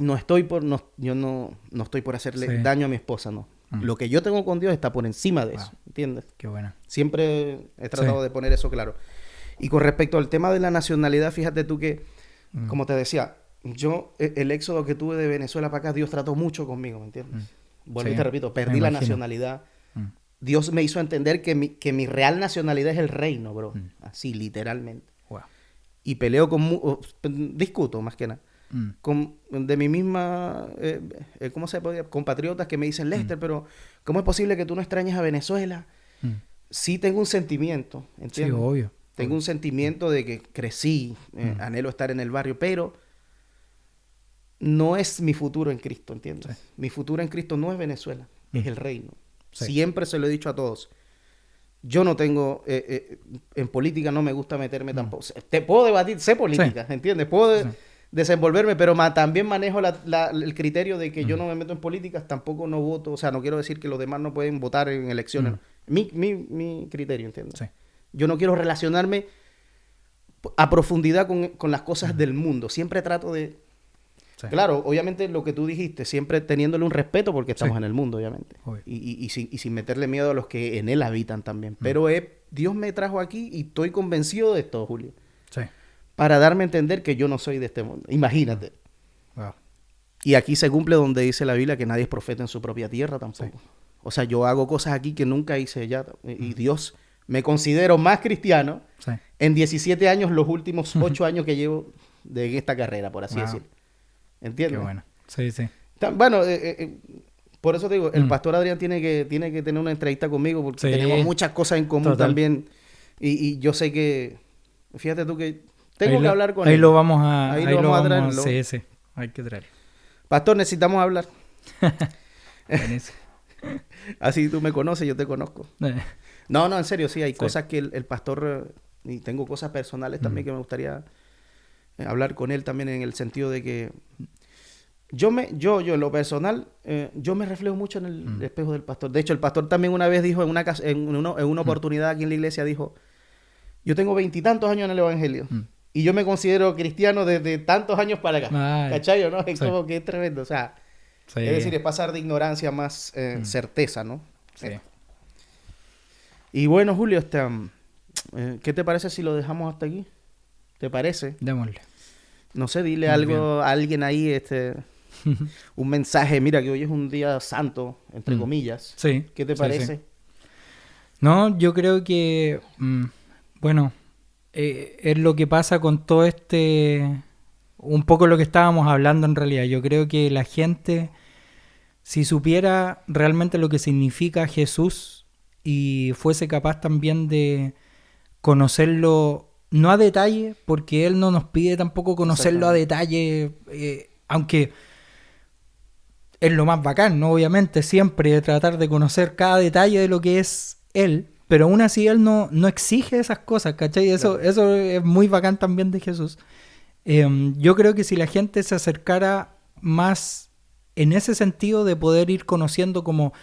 Speaker 1: no estoy por hacerle
Speaker 2: Sí.
Speaker 1: daño a mi esposa, no. Lo que yo tengo con Dios está por encima de eso, ¿entiendes?
Speaker 2: Qué buena.
Speaker 1: Siempre he tratado
Speaker 2: Sí.
Speaker 1: de poner eso claro. Y con respecto al tema de la nacionalidad, fíjate tú que, como te decía, el éxodo que tuve de Venezuela para acá, Dios trató mucho conmigo, ¿me entiendes? Vuelvo y
Speaker 2: Sí,
Speaker 1: te repito,
Speaker 2: me
Speaker 1: perdí la
Speaker 2: imagino.
Speaker 1: nacionalidad.
Speaker 2: Mm.
Speaker 1: Dios me hizo entender que mi real nacionalidad es el reino, bro. Así, literalmente.
Speaker 2: Wow.
Speaker 1: Y peleo discuto más que nada.
Speaker 2: Mm.
Speaker 1: De mi misma, ¿cómo se podía? Compatriotas que me dicen, Lester, pero ¿cómo es posible que tú no extrañes a Venezuela?
Speaker 2: Mm.
Speaker 1: Sí tengo un sentimiento,
Speaker 2: Sí,
Speaker 1: ¿entiendes?
Speaker 2: obvio.
Speaker 1: Tengo un sentimiento de que crecí, anhelo estar en el barrio, pero no es mi futuro en Cristo, ¿entiendes?
Speaker 2: Sí.
Speaker 1: Mi futuro en Cristo no es Venezuela, es el reino.
Speaker 2: Sí.
Speaker 1: Siempre se lo he dicho a todos. Yo no tengo, en política no me gusta meterme tampoco. Te puedo debatir, sé política, ¿entiendes? Puedo desenvolverme, pero también manejo el criterio de que yo no me meto en políticas, tampoco no voto, o sea, no quiero decir que los demás no pueden votar en elecciones. Mi criterio, ¿entiendes?
Speaker 2: Sí.
Speaker 1: Yo no quiero relacionarme a profundidad con las cosas del mundo. Siempre trato de...
Speaker 2: Sí.
Speaker 1: Claro, obviamente lo que tú dijiste, siempre teniéndole un respeto porque estamos
Speaker 2: Sí.
Speaker 1: en el mundo, obviamente.
Speaker 2: Obvio.
Speaker 1: Y sin meterle miedo a los que en él habitan también. Pero Dios me trajo aquí y estoy convencido de esto, Julio.
Speaker 2: Sí.
Speaker 1: Para darme a entender que yo no soy de este mundo. Imagínate.
Speaker 2: Wow.
Speaker 1: Y aquí se cumple donde dice la Biblia que nadie es profeta en su propia tierra tampoco.
Speaker 2: Sí.
Speaker 1: O sea, yo hago cosas aquí que nunca hice allá. Y Dios, me considero más cristiano
Speaker 2: Sí.
Speaker 1: en 17 años, los últimos 8 años que llevo de esta carrera, por así
Speaker 2: Wow.
Speaker 1: decirlo. ¿Entiendes?
Speaker 2: Qué bueno. Sí, sí.
Speaker 1: Bueno, por eso te digo, el pastor Adrián tiene que tener una entrevista conmigo porque
Speaker 2: Sí.
Speaker 1: tenemos muchas cosas en común
Speaker 2: Total.
Speaker 1: también. Y yo sé que, fíjate tú que tengo
Speaker 2: Ahí
Speaker 1: que
Speaker 2: lo-
Speaker 1: hablar con
Speaker 2: ahí
Speaker 1: él.
Speaker 2: lo vamos a...
Speaker 1: Ahí lo vamos a traer,
Speaker 2: Sí, sí. Hay que traer.
Speaker 1: Pastor, necesitamos hablar.
Speaker 2: Buenísimo.
Speaker 1: Así tú me conoces, yo te conozco. No, en serio, sí, hay cosas que el pastor, y tengo cosas personales también que me gustaría hablar con él también en el sentido de que yo en lo personal, yo me reflejo mucho en el espejo del pastor. De hecho, el pastor también una vez dijo en una oportunidad aquí en la iglesia, dijo, yo tengo 20 y tantos años en el evangelio y yo me considero cristiano desde tantos años para acá.
Speaker 2: Ay.
Speaker 1: ¿Cachai o no? Es
Speaker 2: Sí.
Speaker 1: como que es tremendo, o sea,
Speaker 2: Sí.
Speaker 1: es decir, es pasar de ignorancia a más certeza, ¿no?
Speaker 2: Sí.
Speaker 1: Y bueno, Julio, ¿qué te parece si lo dejamos hasta aquí? ¿Te parece?
Speaker 2: Démosle.
Speaker 1: No sé, dile
Speaker 2: Muy
Speaker 1: algo a alguien ahí, un mensaje, mira que hoy es un día santo, entre comillas.
Speaker 2: Sí.
Speaker 1: ¿Qué te
Speaker 2: Sí,
Speaker 1: parece?
Speaker 2: sí. No, yo creo que, bueno, es lo que pasa con todo un poco lo que estábamos hablando en realidad. Yo creo que la gente, si supiera realmente lo que significa Jesús y fuese capaz también de conocerlo, no a detalle, porque Él no nos pide tampoco conocerlo a
Speaker 1: Exactamente.
Speaker 2: detalle, aunque es lo más bacán, ¿no? Obviamente, siempre tratar de conocer cada detalle de lo que es Él, pero aún así Él no exige esas cosas, ¿cachai?
Speaker 1: Claro.
Speaker 2: Eso es muy bacán también de Jesús. Yo creo que si la gente se acercara más en ese sentido de poder ir conociendo como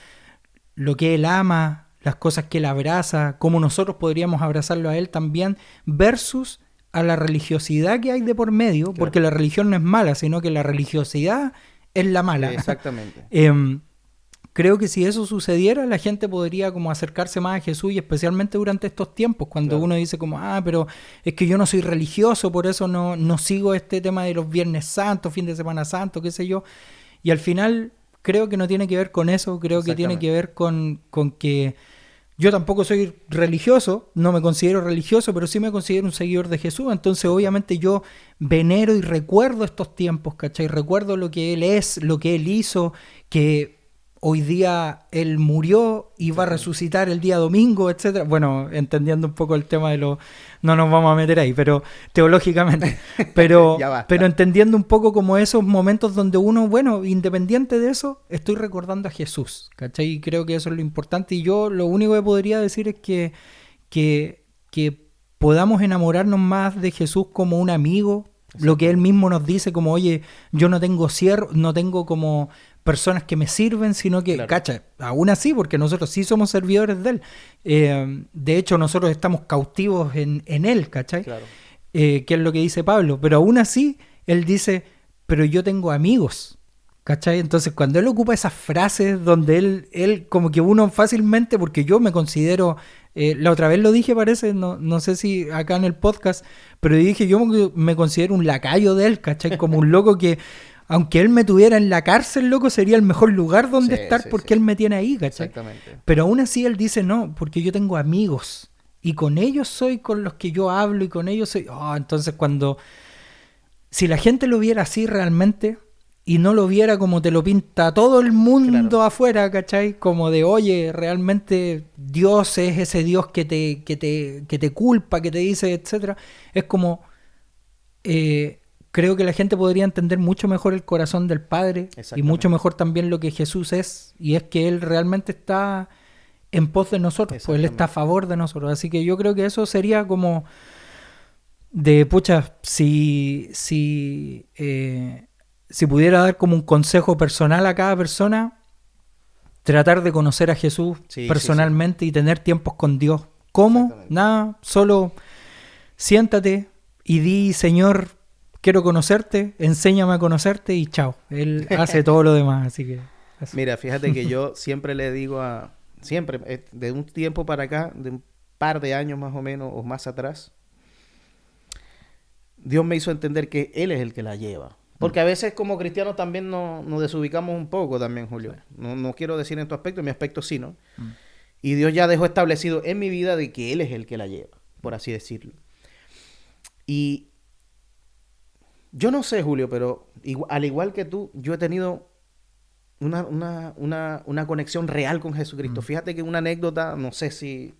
Speaker 2: lo que Él ama, las cosas que Él abraza, cómo nosotros podríamos abrazarlo a Él también, versus a la religiosidad que hay de por medio, porque
Speaker 1: Claro.
Speaker 2: la religión no es mala, sino que la religiosidad es la mala.
Speaker 1: Exactamente.
Speaker 2: Creo que si eso sucediera, la gente podría como acercarse más a Jesús, y especialmente durante estos tiempos, cuando
Speaker 1: Claro.
Speaker 2: uno dice como, pero es que yo no soy religioso, por eso no sigo este tema de los Viernes Santos, fin de Semana Santo, qué sé yo. Y al final creo que no tiene que ver con eso, creo que tiene que
Speaker 1: Exactamente.
Speaker 2: ver con que yo tampoco soy religioso, no me considero religioso, pero sí me considero un seguidor de Jesús. Entonces,
Speaker 1: Exactamente.
Speaker 2: obviamente, yo venero y recuerdo estos tiempos, ¿cachai? Recuerdo lo que Él es, lo que Él hizo, que hoy día Él murió y va a
Speaker 1: Exactamente.
Speaker 2: resucitar el día domingo, etcétera. Bueno, entendiendo un poco el tema de lo... No nos vamos a meter ahí, pero teológicamente.
Speaker 1: Ya
Speaker 2: Pero
Speaker 1: basta.
Speaker 2: entendiendo un poco como esos momentos donde uno, bueno, independiente de eso, estoy recordando a Jesús, ¿cachai? Y creo que eso es lo importante. Y yo lo único que podría decir es que podamos enamorarnos más de Jesús como un amigo, lo que Él
Speaker 1: Exactamente.
Speaker 2: mismo nos dice, como, oye, yo no tengo no tengo como personas que me sirven, sino que,
Speaker 1: Claro.
Speaker 2: cacha, aún así, porque nosotros sí somos servidores de Él. De hecho, nosotros estamos cautivos en Él, ¿cachai?
Speaker 1: Claro.
Speaker 2: Que es lo que dice Pablo, pero aún así él dice, pero yo tengo amigos, ¿cachai? Entonces cuando él ocupa esas frases donde él como que uno fácilmente, porque yo me considero, la otra vez lo dije parece, no sé si acá en el podcast, pero dije yo me considero un lacayo de él, ¿cachai? Como un loco que aunque él me tuviera en la cárcel, loco, sería el mejor lugar
Speaker 1: Sí,
Speaker 2: donde estar
Speaker 1: sí, sí.
Speaker 2: porque él me tiene ahí, ¿cachai?
Speaker 1: Exactamente.
Speaker 2: Pero aún así él dice, no, porque yo tengo amigos. Y con ellos soy con los que yo hablo y con ellos soy... entonces cuando... Si la gente lo viera así realmente y no lo viera como te lo pinta todo el
Speaker 1: Claro.
Speaker 2: mundo afuera, ¿cachai? Como de, oye, realmente Dios es ese Dios que te culpa, que te dice, etcétera. Es como... creo que la gente podría entender mucho mejor el corazón del Padre y mucho
Speaker 1: Exactamente.
Speaker 2: mejor también lo que Jesús es. Y es que Él realmente está en pos de nosotros, pues Él está a
Speaker 1: Exactamente.
Speaker 2: favor de nosotros. Así que yo creo que eso sería como de, pucha, si pudiera dar como un consejo personal a cada persona, tratar de conocer a Jesús
Speaker 1: Sí, sí, sí.
Speaker 2: personalmente y tener tiempos con Dios. ¿Cómo?
Speaker 1: Exactamente.
Speaker 2: Nada, solo siéntate y di, Señor, quiero conocerte, enséñame a conocerte y chao. Él hace todo lo demás, así que eso.
Speaker 1: Mira, fíjate que yo siempre le digo siempre, de un tiempo para acá, de un par de años más o menos, o más atrás, Dios me hizo entender que Él es el que la lleva.
Speaker 2: Mm,
Speaker 1: Porque a veces como cristianos también nos desubicamos un poco también,
Speaker 2: sí.
Speaker 1: Julio. No quiero decir en tu aspecto, en mi aspecto sí, ¿no?
Speaker 2: Mm,
Speaker 1: Y Dios ya dejó establecido en mi vida de que Él es el que la lleva, por así decirlo. Y yo no sé, Julio, pero al igual que tú, yo he tenido una conexión real con Jesucristo.
Speaker 2: mm.
Speaker 1: Fíjate que una anécdota, no sé si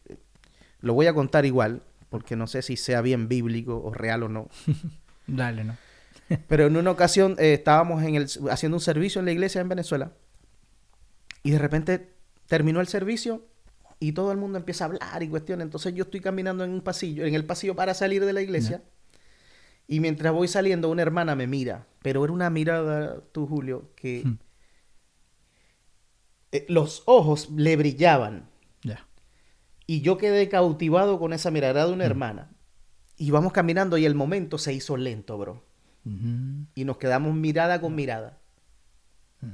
Speaker 1: lo voy a contar igual, porque no sé si sea bien bíblico o real o no.
Speaker 2: Dale, ¿no?
Speaker 1: Pero en una ocasión estábamos haciendo un servicio en la iglesia en Venezuela y de repente terminó el servicio y todo el mundo empieza a hablar y cuestiones. Entonces yo estoy caminando en el pasillo para salir de la
Speaker 2: Ya.
Speaker 1: iglesia y mientras voy saliendo una hermana me mira, pero era una mirada, tú Julio, que
Speaker 2: Mm,
Speaker 1: los ojos le brillaban
Speaker 2: ya.
Speaker 1: y yo quedé cautivado con esa mirada de una
Speaker 2: Mm,
Speaker 1: hermana. Y vamos caminando y el momento se hizo lento, bro.
Speaker 2: mm,
Speaker 1: Y nos quedamos mirada con
Speaker 2: ya.
Speaker 1: mirada.
Speaker 2: Mm,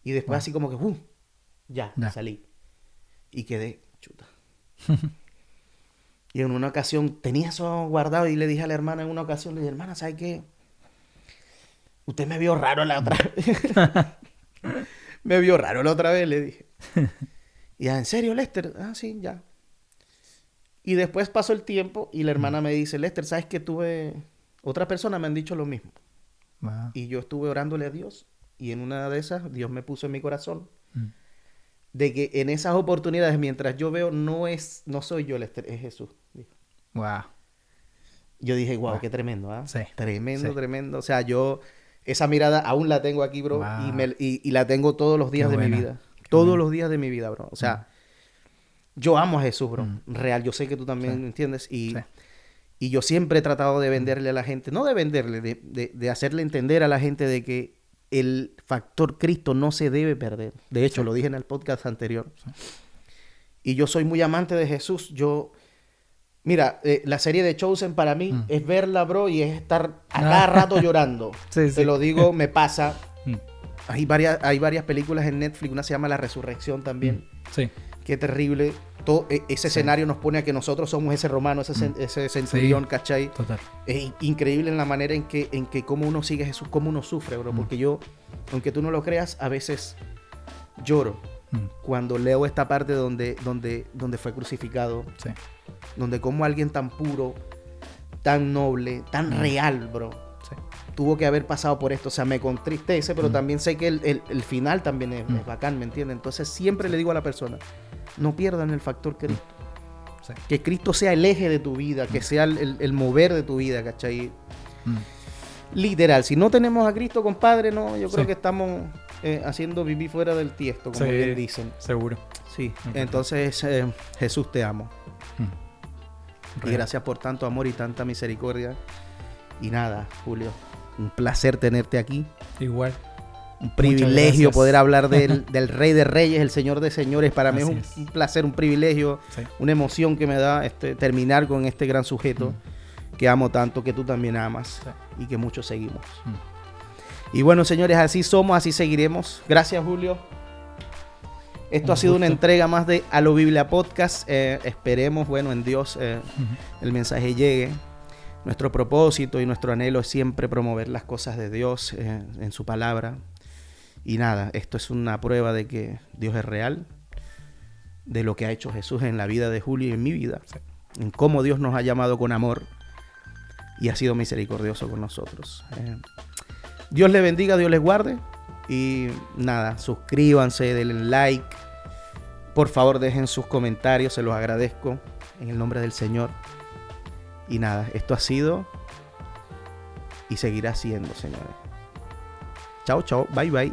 Speaker 1: Y después
Speaker 2: wow.
Speaker 1: así como que, ya,
Speaker 2: Ya.
Speaker 1: salí. Y quedé, chuta. Y en una ocasión tenía eso guardado y le dije a la hermana en una ocasión, le dije, hermana, ¿sabes qué? usted me vio raro la otra vez. Me vio raro la otra vez, le dije. Y ya, ¿en serio, Lester? Ah, sí, ya. Y después pasó el tiempo y la hermana me dice, Lester, ¿sabes que otras personas me han dicho lo mismo?
Speaker 2: Wow.
Speaker 1: Y yo estuve orándole a Dios y en una de esas Dios me puso en mi corazón de que en esas oportunidades, mientras yo veo, no soy yo, Lester, es Jesús. Dijo.
Speaker 2: Wow.
Speaker 1: Yo dije, wow, qué tremendo, ¿ah?
Speaker 2: Sí.
Speaker 1: Tremendo,
Speaker 2: Sí.
Speaker 1: tremendo. O sea, esa mirada aún la tengo aquí, bro,
Speaker 2: Wow.
Speaker 1: y la tengo todos los días
Speaker 2: Qué
Speaker 1: de mi
Speaker 2: buena.
Speaker 1: vida.
Speaker 2: Qué
Speaker 1: Todos
Speaker 2: buena.
Speaker 1: los días de mi vida, bro. O sea, yo amo a Jesús, bro. Real, yo sé que tú también
Speaker 2: Sí.
Speaker 1: entiendes.
Speaker 2: Sí.
Speaker 1: Y yo siempre he tratado de venderle a la gente, no de venderle, de hacerle entender a la gente de que el factor Cristo no se debe perder. De hecho, lo dije en el podcast anterior.
Speaker 2: Sí.
Speaker 1: Y yo soy muy amante de Jesús. Mira, la serie de Chosen para mí es verla, bro, y es estar a cada rato llorando.
Speaker 2: Sí,
Speaker 1: Te
Speaker 2: sí.
Speaker 1: lo digo, me pasa.
Speaker 2: Mm.
Speaker 1: Hay varias películas en Netflix, una se llama La Resurrección también.
Speaker 2: Sí.
Speaker 1: Qué terrible. Ese escenario nos pone a que nosotros somos ese romano, ese centurión,
Speaker 2: Sí.
Speaker 1: ¿cachai?
Speaker 2: Total.
Speaker 1: Es increíble en la manera en que cómo uno sigue a Jesús, cómo uno sufre, bro. Porque yo, aunque tú no lo creas, a veces lloro cuando leo esta parte donde fue crucificado.
Speaker 2: Sí.
Speaker 1: Donde como alguien tan puro, tan noble, tan real, bro,
Speaker 2: Sí.
Speaker 1: tuvo que haber pasado por esto. O sea, me contristece, pero también sé que el final también es bacán, ¿me entiendes? Entonces siempre le digo a la persona, no pierdan el factor Cristo.
Speaker 2: Sí.
Speaker 1: Que Cristo sea el eje de tu vida, que sea el mover de tu vida, ¿cachai? Literal, si no tenemos a Cristo, compadre, no, yo creo
Speaker 2: Sí.
Speaker 1: que estamos haciendo vivir fuera del tiesto, como
Speaker 2: Sí.
Speaker 1: bien dicen.
Speaker 2: Seguro.
Speaker 1: Sí,
Speaker 2: Ok.
Speaker 1: entonces Jesús te amo. Y
Speaker 2: Real.
Speaker 1: gracias por tanto amor y tanta misericordia. Y nada, Julio, un placer tenerte aquí.
Speaker 2: Igual.
Speaker 1: Un privilegio
Speaker 2: gracias.
Speaker 1: poder hablar del Rey de Reyes, el Señor de Señores. Para mí
Speaker 2: Así
Speaker 1: es
Speaker 2: es.
Speaker 1: un placer, un privilegio,
Speaker 2: Sí.
Speaker 1: una emoción que me da terminar con este gran sujeto que amo tanto, que tú también amas y que muchos seguimos. Y bueno, señores, así somos, así seguiremos. Gracias, Julio. Esto
Speaker 2: Un
Speaker 1: ha sido una
Speaker 2: gusto.
Speaker 1: entrega más de A lo Biblia Podcast. Esperemos, bueno, en Dios el mensaje llegue. Nuestro propósito y nuestro anhelo es siempre promover las cosas de Dios en su palabra. Y nada, esto es una prueba de que Dios es real, de lo que ha hecho Jesús en la vida de Julio y en mi vida, en cómo Dios nos ha llamado con amor y ha sido misericordioso con nosotros. Dios les bendiga, Dios les guarde. Y nada, suscríbanse, denle like. Por favor, dejen sus comentarios, se los agradezco en el nombre del Señor. Y nada, esto ha sido y seguirá siendo, señores. Chao, chao, bye, bye.